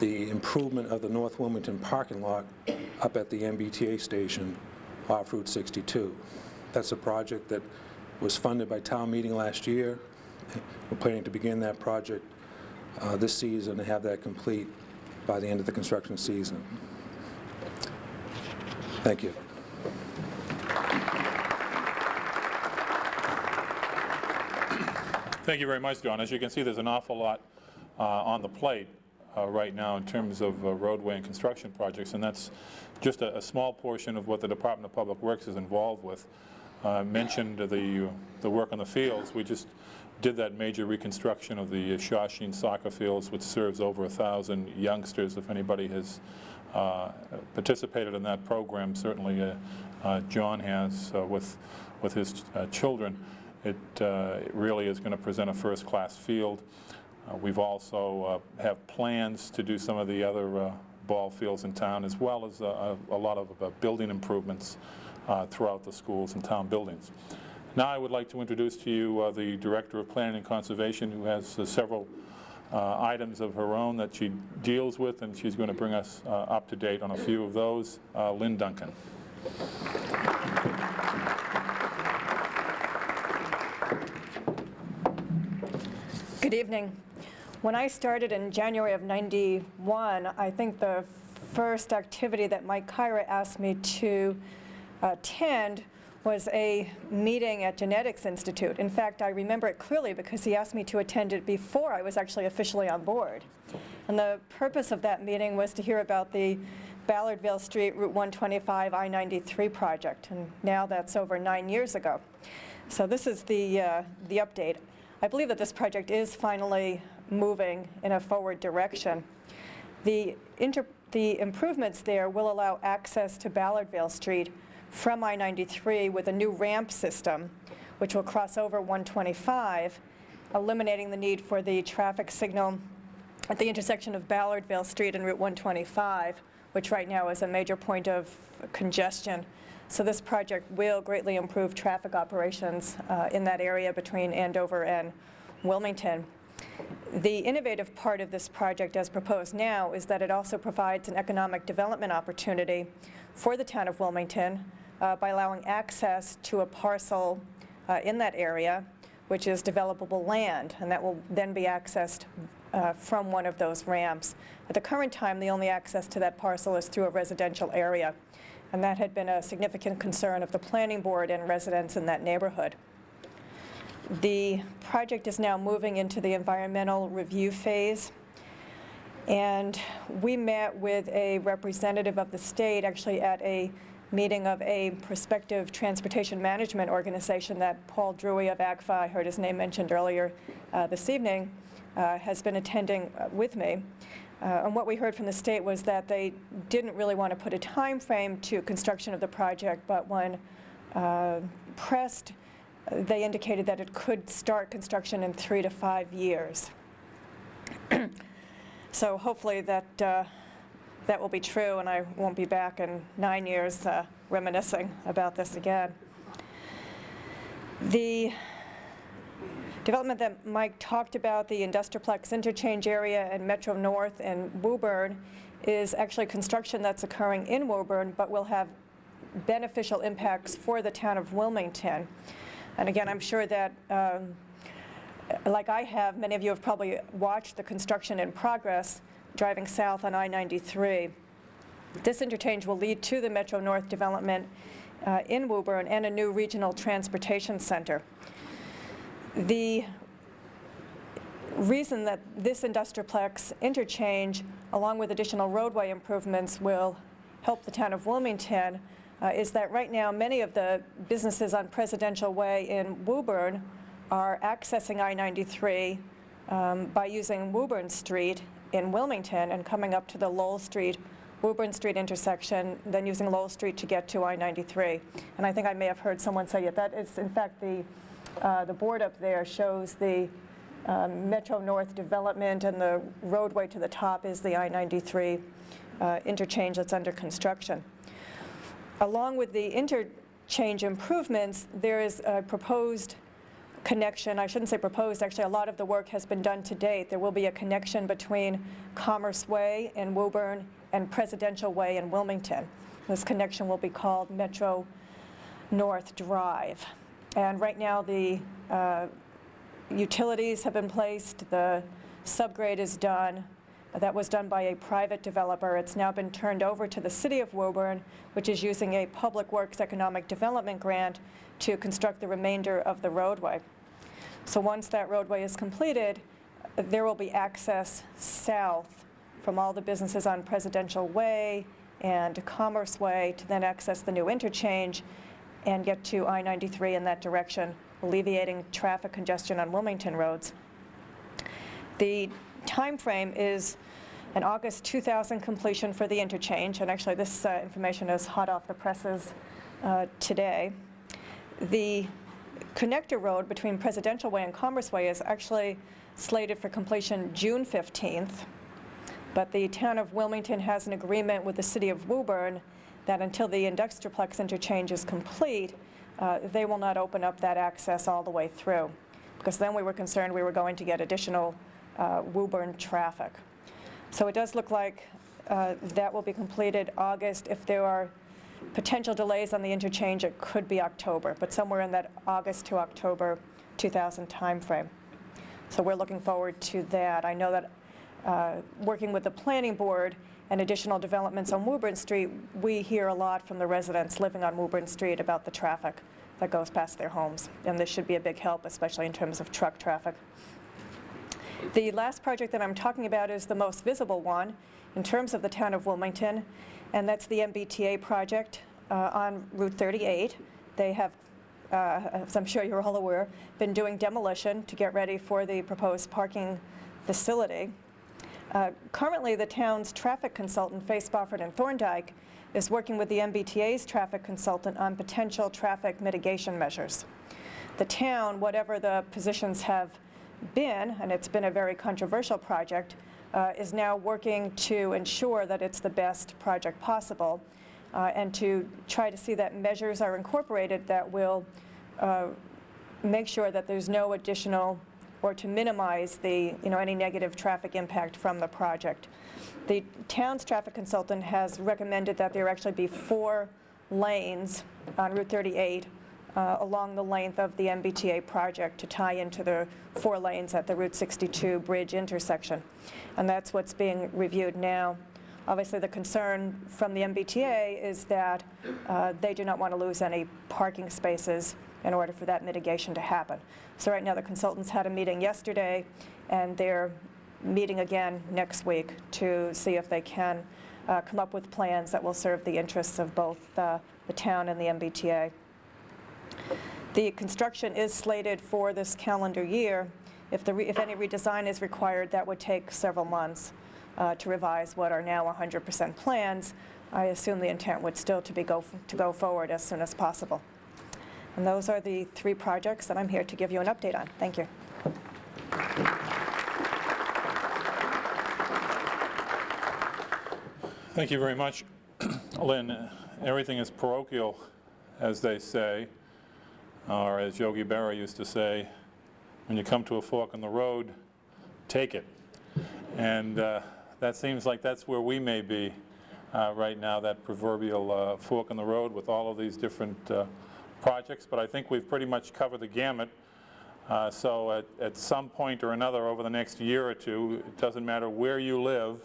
improvement of the North Wilmington parking lot up at the MBTA station off Route 62. That's a project that was funded by town meeting last year. We're planning to begin that project this season and have that complete by the end of the construction season. Thank you. Thank you very much, John. As you can see, there's an awful lot on the plate right now in terms of roadway and construction projects, and that's just a small portion of what the Department of Public Works is involved with. Mentioned the work on the fields. We just did that major reconstruction of the Shawsheen soccer fields, which serves over 1,000 youngsters. If anybody has participated in that program, certainly John has with his children. It really is going to present a first-class field. We've also have plans to do some of the other ball fields in town, as well as a lot of building improvements throughout the schools and town buildings. Now I would like to introduce to you the Director of Planning and Conservation, who has several items of her own that she deals with, and she's going to bring us up to date on a few of those. Lynn Duncan. Good evening. When I started in January of '91, I think the first activity that Mike Kyra asked me to attend was a meeting at Genetics Institute. In fact, I remember it clearly because he asked me to attend it before I was actually officially on board. And the purpose of that meeting was to hear about the Ballardville Street Route 125 I-93 project, and now that's over 9 years ago. So this is the update. I believe that this project is finally moving in a forward direction. The improvements there will allow access to Ballardville Street from I-93 with a new ramp system, which will cross over 125, eliminating the need for the traffic signal at the intersection of Ballardville Street and Route 125, which right now is a major point of congestion. So this project will greatly improve traffic operations in that area between Andover and Wilmington. The innovative part of this project as proposed now is that it also provides an economic development opportunity for the town of Wilmington by allowing access to a parcel in that area, which is developable land, and that will then be accessed from one of those ramps. At the current time, the only access to that parcel is through a residential area, and that had been a significant concern of the planning board and residents in that neighborhood. The project is now moving into the environmental review phase, and we met with a representative of the state actually at a meeting of a prospective transportation management organization that Paul Drury of AGFA, I heard his name mentioned earlier this evening, has been attending with me. And what we heard from the state was that they didn't really want to put a time frame to construction of the project, but when pressed, they indicated that it could start construction in 3 to 5 years. So hopefully that will be true, and I won't be back in 9 years reminiscing about this again. The development that Mike talked about, the Industriplex interchange area and Metro North and Woburn, is actually construction that's occurring in Woburn, but will have beneficial impacts for the town of Wilmington. And again, I'm sure that, like I have, many of you have probably watched the construction in progress driving south on I-93. This interchange will lead to the Metro North development in Woburn and a new regional transportation center. The reason that this Industriplex interchange, along with additional roadway improvements, will help the town of Wilmington is that right now many of the businesses on Presidential Way in Woburn are accessing I-93 by using Woburn Street in Wilmington and coming up to the Lowell Street, Woburn Street intersection, then using Lowell Street to get to I-93. And I think I may have heard someone say it. That is, in fact, the board up there shows the Metro North development, and the roadway to the top is the I-93 interchange that's under construction. Along with the interchange improvements, there is a proposed connection. I shouldn't say proposed, actually a lot of the work has been done to date. There will be a connection between Commerce Way in Woburn and Presidential Way in Wilmington. This connection will be called Metro North Drive. And right now the utilities have been placed, the subgrade is done. That was done by a private developer. It's now been turned over to the city of Woburn, which is using a Public Works Economic Development grant to construct the remainder of the roadway. So once that roadway is completed, there will be access south from all the businesses on Presidential Way and Commerce Way to then access the new interchange and get to I-93 in that direction, alleviating traffic congestion on Wilmington roads. The time frame is an August 2000 completion for the interchange, and actually this information is hot off the presses today. The connector road between Presidential Way and Commerce Way is actually slated for completion June 15th, but the town of Wilmington has an agreement with the city of Woburn that until the Industriplex interchange is complete, they will not open up that access all the way through, because then we were concerned we were going to get additional Woburn traffic. So it does look like that will be completed August. If there are potential delays on the interchange, it could be October, but somewhere in that August to October 2000 timeframe. So we're looking forward to that. I know that working with the planning board and additional developments on Woburn Street, we hear a lot from the residents living on Woburn Street about the traffic that goes past their homes, and this should be a big help, especially in terms of truck traffic. The last project that I'm talking about is the most visible one in terms of the town of Wilmington, and that's the MBTA project on Route 38. They have, as I'm sure you're all aware, been doing demolition to get ready for the proposed parking facility. Currently, the town's traffic consultant, Face Spofford and Thorndike, is working with the MBTA's traffic consultant on potential traffic mitigation measures. The town, whatever the positions have been, and it's been a very controversial project, is now working to ensure that it's the best project possible and to try to see that measures are incorporated that will make sure that there's no additional, or to minimize the, any negative traffic impact from the project. The town's traffic consultant has recommended that there actually be 4 lanes on Route 38 along the length of the MBTA project to tie into the 4 lanes at the Route 62 bridge intersection. And that's what's being reviewed now. Obviously, the concern from the MBTA is that they do not want to lose any parking spaces in order for that mitigation to happen. So right now, the consultants had a meeting yesterday, and they're meeting again next week to see if they can come up with plans that will serve the interests of both the town and the MBTA. The construction is slated for this calendar year. If any redesign is required, that would take several months to revise what are now 100% plans. I assume the intent would still to go forward as soon as possible. And those are the 3 projects that I'm here to give you an update on. Thank you. Thank you very much, Lynn. Everything is parochial, as they say. or as Yogi Berra used to say, when you come to a fork in the road, take it. And that seems like that's where we may be right now, that proverbial fork in the road with all of these different projects. But I think we've pretty much covered the gamut. So at some point or another over the next year or two, it doesn't matter where you live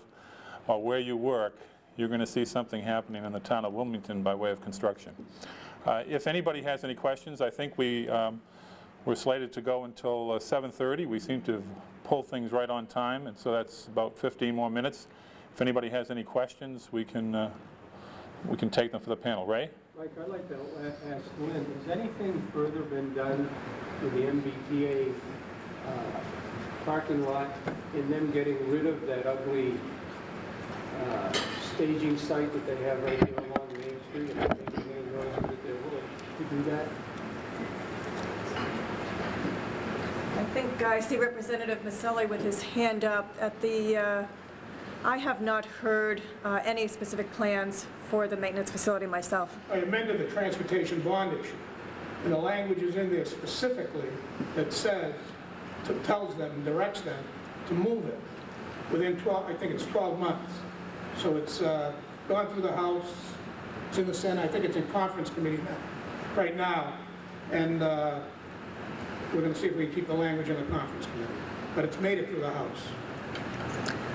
or where you work, you're going to see something happening in the town of Wilmington by way of construction. If anybody has any questions, I think we're slated to go until 7:30. We seem to have pulled things right on time, and so that's about 15 more minutes. If anybody has any questions, we can take them for the panel. Ray? Mike, I'd like to ask Lynn, has anything further been done to the MBTA parking lot in them getting rid of that ugly staging site that they have right here along Main Street? And making any noise that they're willing to do that? I think I see Representative Maselli with his hand up at the, I have not heard any specific plans for the maintenance facility myself. I amended the transportation bond issue, and the language is in there specifically that says, tells them, and directs them to move it within 12, I think it's 12 months. So it's gone through the House, it's in the Senate, I think it's in conference committee now, right now, and we're going to see if we can keep the language in the conference committee. But it's made it through the House.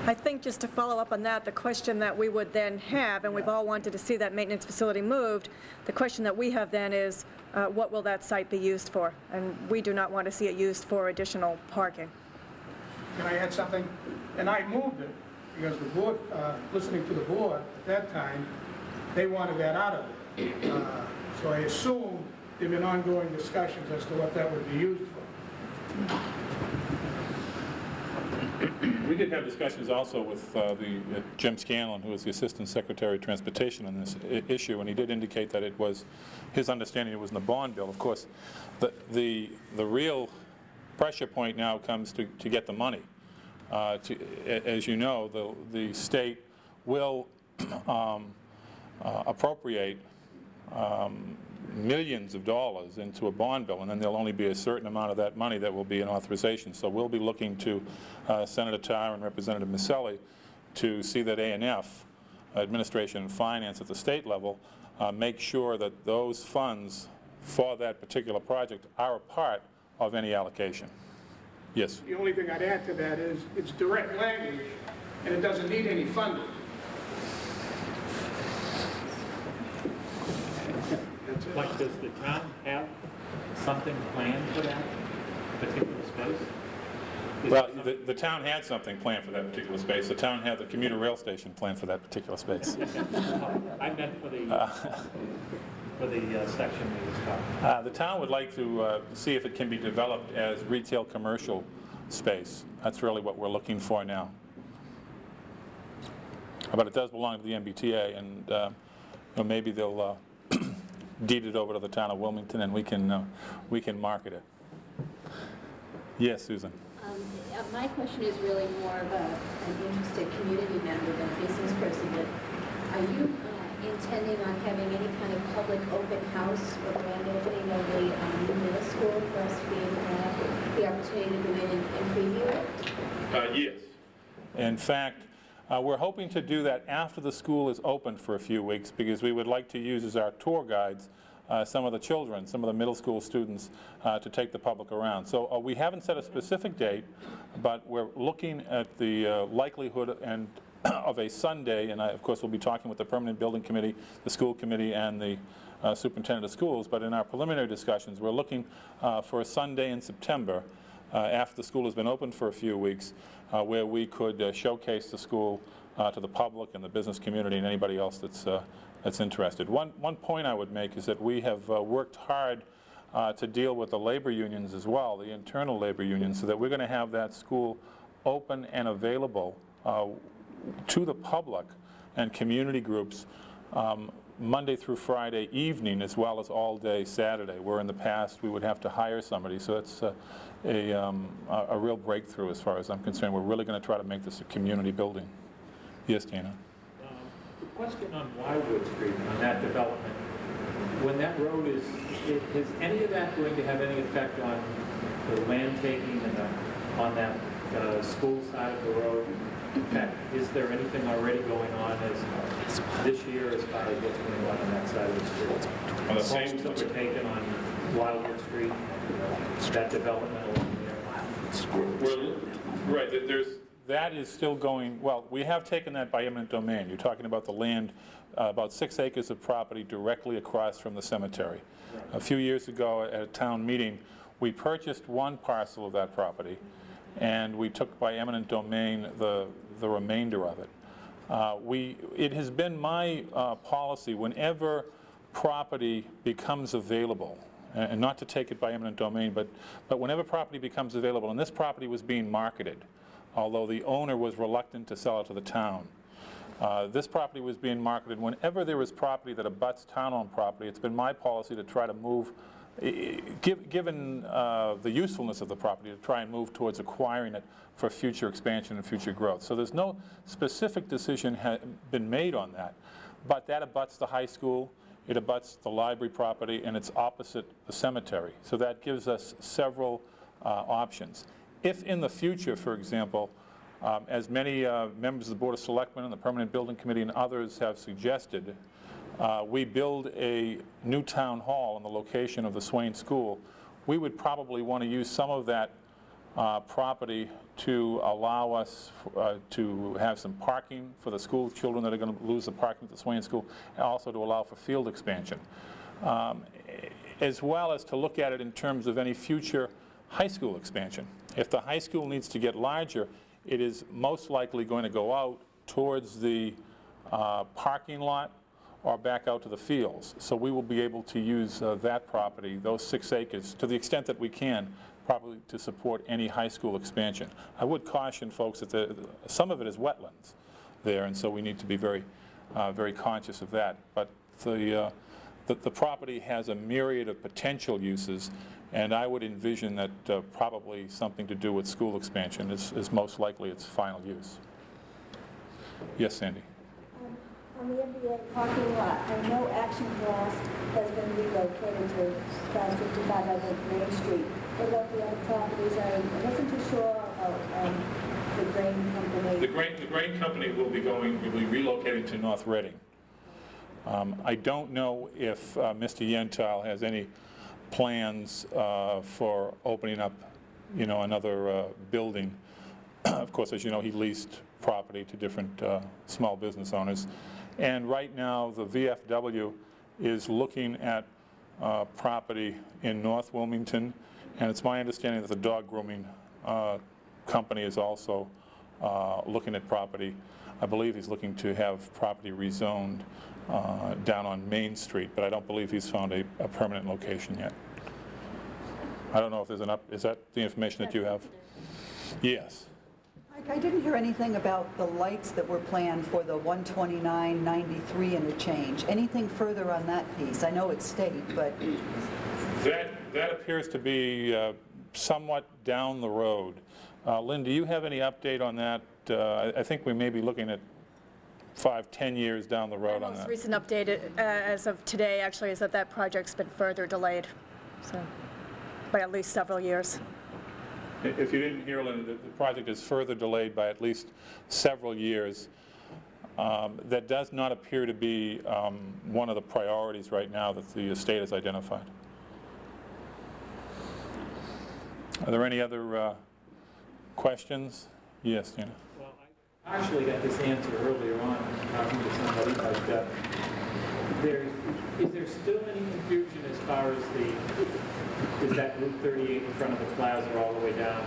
I think just to follow up on that, the question that we would then have, and we've all wanted to see that maintenance facility moved, the question that we have then is, what will that site be used for? And we do not want to see it used for additional parking. Can I add something? And I moved it because the board, listening to the board at that time, they wanted that out of it. So I assume there have been ongoing discussions as to what that would be used for. We did have discussions also with Jim Scanlon, who was the Assistant Secretary of Transportation on this issue, and he did indicate that it was his understanding it was in the bond bill. Of course, the real pressure point now comes to get the money. As you know, the state will appropriate millions of dollars into a bond bill, and then there'll only be a certain amount of that money that will be in authorization. So we'll be looking to Senator Tarr and Representative Maselli to see that A&F, Administration and Finance at the state level, make sure that those funds for that particular project are a part of any allocation. Yes? The only thing I'd add to that is it's direct language, and it doesn't need any funding. Mike, does the town have something planned for that particular space? Well, the town had something planned for that particular space. The town had the commuter rail station planned for that particular space. I meant for the section we was talking about. The town would like to see if it can be developed as retail commercial space. That's really what we're looking for now. But it does belong to the MBTA, and maybe they'll deed it over to the town of Wilmington, and we can market it. Yes, Susan. My question is really more of an interested community member than a business person, but are you intending on having any kind of public open house or grand opening of the new middle school for us to be able to have the opportunity to go in and preview it? Yes. In fact, we're hoping to do that after the school is open for a few weeks, because we would like to use as our tour guides some of the children, some of the middle school students, to take the public around. So we haven't set a specific date, but we're looking at the likelihood and of a Sunday, and of course we'll be talking with the Permanent Building Committee, the School Committee, and the Superintendent of Schools, but in our preliminary discussions we're looking for a Sunday in September after the school has been open for a few weeks, where we could showcase the school to the public and the business community and anybody else that's interested. One point I would make is that we have worked hard to deal with the labor unions as well, the internal labor unions, so that we're going to have that school open and available to the public and community groups Monday through Friday evening, as well as all day Saturday, where in the past we would have to hire somebody. So it's a real breakthrough as far as I'm concerned. We're really going to try to make this a community building. Yes, Dana? The question on Wywood Street, on that development, when that road is any of that going to have any effect on the land taking and on that school side of the road? In fact, is there anything already going on this year as far as what's going on that side of the street? On the same homes that were taken on Wildwood Street, that development along there? Right, that is still going, well, we have taken that by eminent domain. You're talking about the land, about 6 acres of property directly across from the cemetery. Right. A few years ago at a town meeting, we purchased one parcel of that property, and we took by eminent domain the remainder of it. It has been my policy whenever property becomes available, and not to take it by eminent domain, but whenever property becomes available, and this property was being marketed, although the owner was reluctant to sell it to the town. This property was being marketed. Whenever there is property that abuts town-owned property, it's been my policy to try to move, given the usefulness of the property, to try and move towards acquiring it for future expansion and future growth. So there's no specific decision been made on that, but that abuts the high school, it abuts the library property, and it's opposite the cemetery. So that gives us several options. If in the future, for example, as many members of the Board of Selectmen and the Permanent Building Committee and others have suggested, we build a new town hall in the location of the Swain School, we would probably want to use some of that property to allow us to have some parking for the school children that are going to lose the parking at the Swain School, and also to allow for field expansion, as well as to look at it in terms of any future high school expansion. If the high school needs to get larger, it is most likely going to go out towards the parking lot or back out to the fields. So we will be able to use that property, those 6 acres, to the extent that we can, probably to support any high school expansion. I would caution folks that some of it is wetlands there, and so we need to be very, very conscious of that. But the property has a myriad of potential uses, and I would envision that probably something to do with school expansion is most likely its final use. Yes, Sandy? On the NBA parking lot, I know Action Glass has been relocated to 55, I think, Main Street. What about the other properties? I wasn't too sure about the grain company. The grain company will be relocating to North Reading. I don't know if Mr. Yentile has any plans for opening up, another building. Of course, as you know, he leased property to different small business owners. And right now, the VFW is looking at property in North Wilmington, and it's my understanding that the dog grooming company is also looking at property. I believe he's looking to have property rezoned down on Main Street, but I don't believe he's found a permanent location yet. I don't know if there's is that the information that you have? Yes. I didn't hear anything about the lights that were planned for the 129-93 interchange. Anything further on that piece? I know it's state, but... That appears to be somewhat down the road. Lynn, do you have any update on that? I think we may be looking at 5-10 years down the road on that. The most recent update as of today, actually, is that project's been further delayed, so by at least several years. If you didn't hear, Lynn, the project is further delayed by at least several years. That does not appear to be one of the priorities right now that the state has identified. Are there any other questions? Yes, Tina. Well, I actually got this answer earlier on talking to somebody, but is there still any confusion as far as is that Route 38 in front of the plaza all the way down?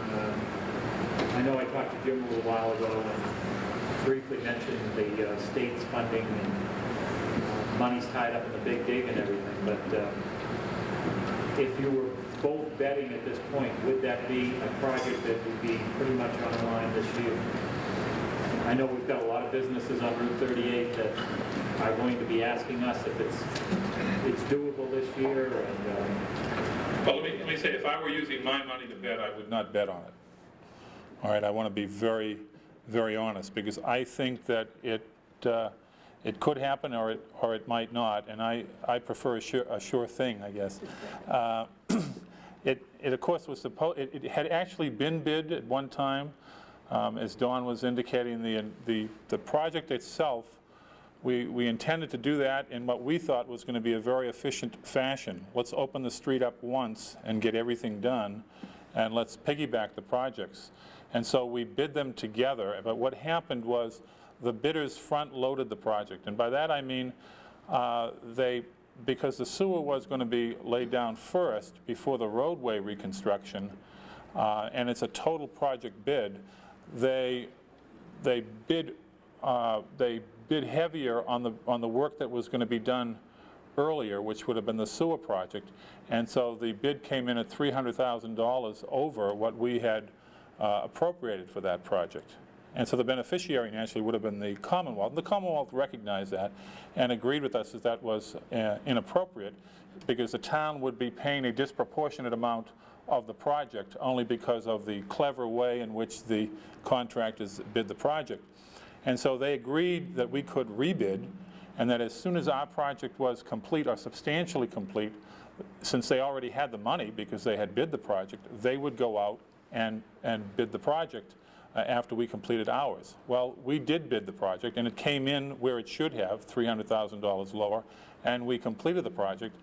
I know I talked to Jim a little while ago and briefly mentioned the state's funding and money's tied up in the big dig and everything, but if you were both betting at this point, would that be a project that would be pretty much online this year? I know we've got a lot of businesses on Route 38 that are going to be asking us if it's doable this year. And, well, let me say, if I were using my money to bet, I would not bet on it. All right, I want to be very, very honest, because I think that It could happen, or it might not, and I prefer a sure thing, I guess. It of course was supposed. It had actually been bid at one time, as Dawn was indicating. The project itself, we intended to do that in what we thought was going to be a very efficient fashion. Let's open the street up once and get everything done, and let's piggyback the projects. And so we bid them together. But what happened was the bidders front-loaded the project, and by that I mean because the sewer was going to be laid down first before the roadway reconstruction, and it's a total project bid, they bid heavier on the work that was going to be done earlier, which would have been the sewer project, and so the bid came in at $300,000 over what we had appropriated for that project. And so the beneficiary naturally would have been the Commonwealth. And the Commonwealth recognized that and agreed with us that was inappropriate, because the town would be paying a disproportionate amount of the project only because of the clever way in which the contractors bid the project. And so they agreed that we could rebid, and that as soon as our project was complete or substantially complete, since they already had the money because they had bid the project, they would go out and bid the project after we completed ours. Well, we did bid the project, and it came in where it should have, $300,000 lower, and we completed the project.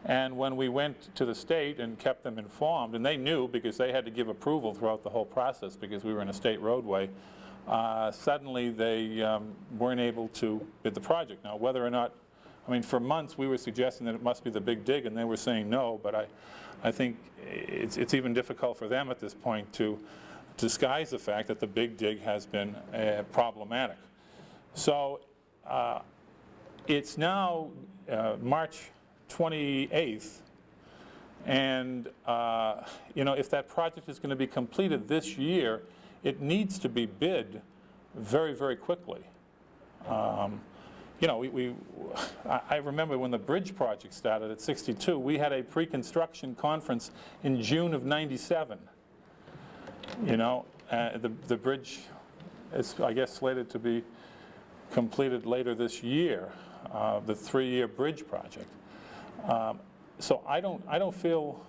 And when we went to the state and kept them informed, and they knew because they had to give approval throughout the whole process because we were in a state roadway, suddenly they weren't able to bid the project. Now, whether or not, I mean, for months we were suggesting that it must be the Big Dig, and they were saying no, but I think it's even difficult for them at this point to disguise the fact that the Big Dig has been problematic. So it's now March 28th, and you know, if that project is going to be completed this year, it needs to be bid very, very quickly. You know, I remember when the bridge project started at 62, we had a pre-construction conference in June of '97. You know, the bridge is, I guess, slated to be completed later this year, the 3-year bridge project. So I don't feel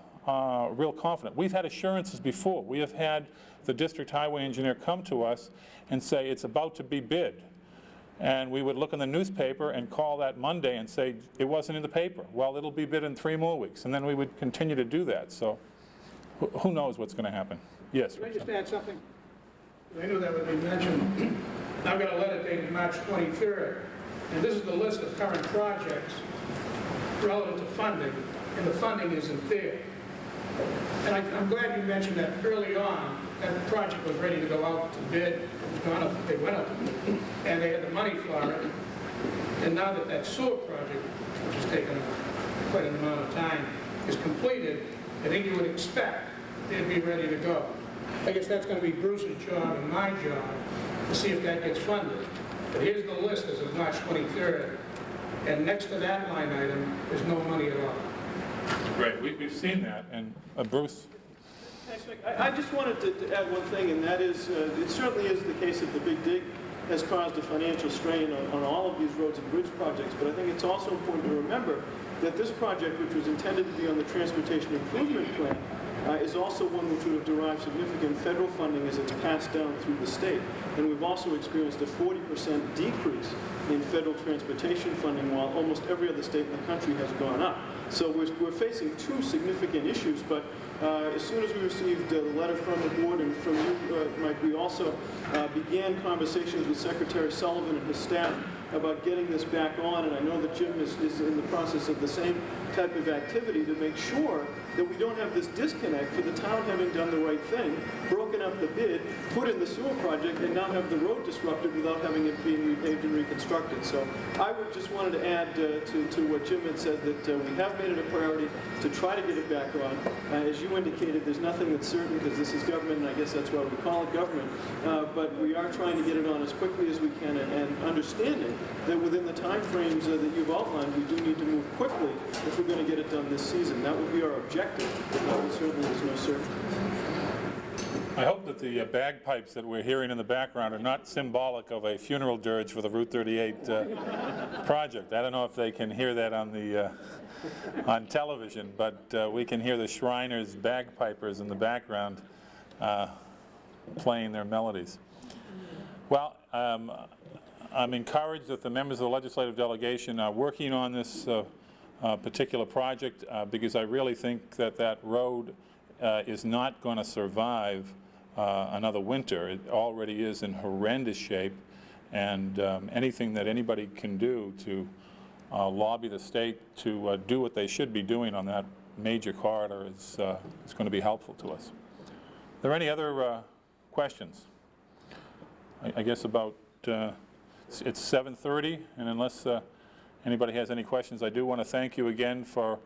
real confident. We've had assurances before. We have had the district highway engineer come to us and say it's about to be bid. And we would look in the newspaper and call that Monday and say it wasn't in the paper. Well, it'll be bid in 3 more weeks. And then we would continue to do that. So who knows what's going to happen? Yes. Can I just add something? I knew that would be mentioned. I've got a letter dated March 23rd, and this is the list of current projects relative to funding, and the funding isn't there. And I'm glad you mentioned that early on, that the project was ready to go out to bid. They went out to bid, and they had the money for it. And now that that sewer project, which has taken quite an amount of time, is completed, I think you would expect they'd be ready to go. I guess that's going to be Bruce's job and my job to see if that gets funded. But here's the list as of March 23rd, and next to that line item, there's no money at all. Right, we've seen that, and Bruce? Thanks, Mick. I just wanted to add one thing, and that is, it certainly is the case that the Big Dig has caused a financial strain on all of these roads and bridge projects, but I think it's also important to remember that this project, which was intended to be on the Transportation Improvement Plan, is also one which would have derived significant federal funding as it's passed down through the state. And we've also experienced a 40% decrease in federal transportation funding, while almost every other state in the country has gone up. So we're facing 2 significant issues, but as soon as we received the letter from the board and from you, Mike, we also began conversations with Secretary Sullivan and his staff about getting this back on, and I know that Jim is in the process of the same type of activity to make sure that we don't have this disconnect for the town having done the right thing, broken up the bid, put in the sewer project, and now have the road disrupted without having it being repaved and reconstructed. So I would just wanted to add to what Jim had said, that we have made it a priority to try to get it back on. As you indicated, there's nothing that's certain because this is government, and I guess that's why we call it government. But we are trying to get it on as quickly as we can, and understanding that within the time frames that you've outlined, we do need to move quickly if we're going to get it done this season. That would be our objective, but certainly there's no certainty. I hope that the bagpipes that we're hearing in the background are not symbolic of a funeral dirge for the Route 38 project. I don't know if they can hear that on the on television, but we can hear the Shriners bagpipers in the background playing their melodies. Well, I'm encouraged that the members of the legislative delegation are working on this particular project because I really think that that road is not going to survive another winter. It already is in horrendous shape, and anything that anybody can do to lobby the state to do what they should be doing on that major corridor is going to be helpful to us. Are there any other questions? I guess about it's 7:30, and unless anybody has any questions, I do want to thank you again for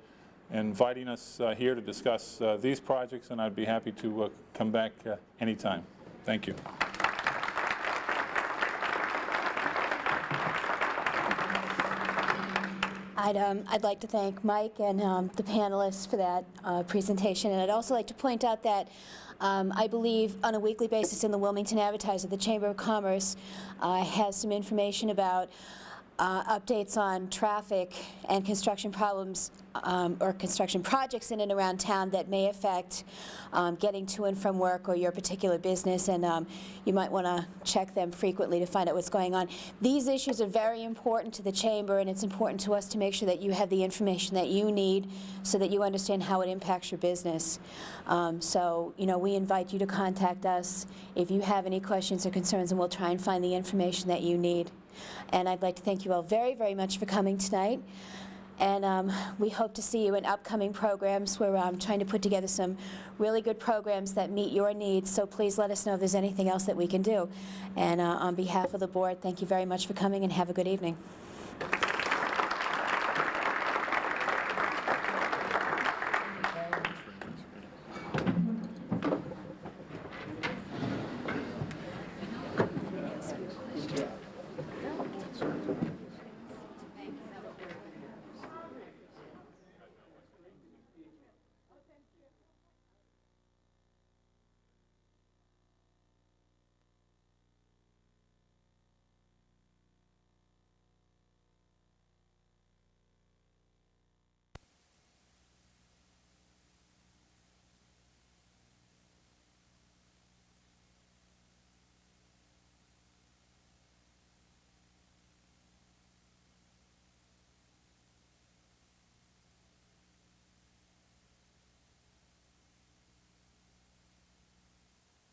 inviting us here to discuss these projects, and I'd be happy to come back anytime. Thank you. I'd like to thank Mike and the panelists for that presentation, and I'd also like to point out that I believe on a weekly basis in the Wilmington Advertiser, the Chamber of Commerce has some information about updates on traffic and construction problems or construction projects in and around town that may affect getting to and from work or your particular business, and you might want to check them frequently to find out what's going on. These issues are very important to the Chamber, and it's important to us to make sure that you have the information that you need so that you understand how it impacts your business. So, you know, we invite you to contact us if you have any questions or concerns, and we'll try and find the information that you need. And I'd like to thank you all very, very much for coming tonight. And we hope to see you in upcoming programs. We're trying to put together some really good programs that meet your needs, so please let us know if there's anything else that we can do. And on behalf of the board, thank you very much for coming, and have a good evening.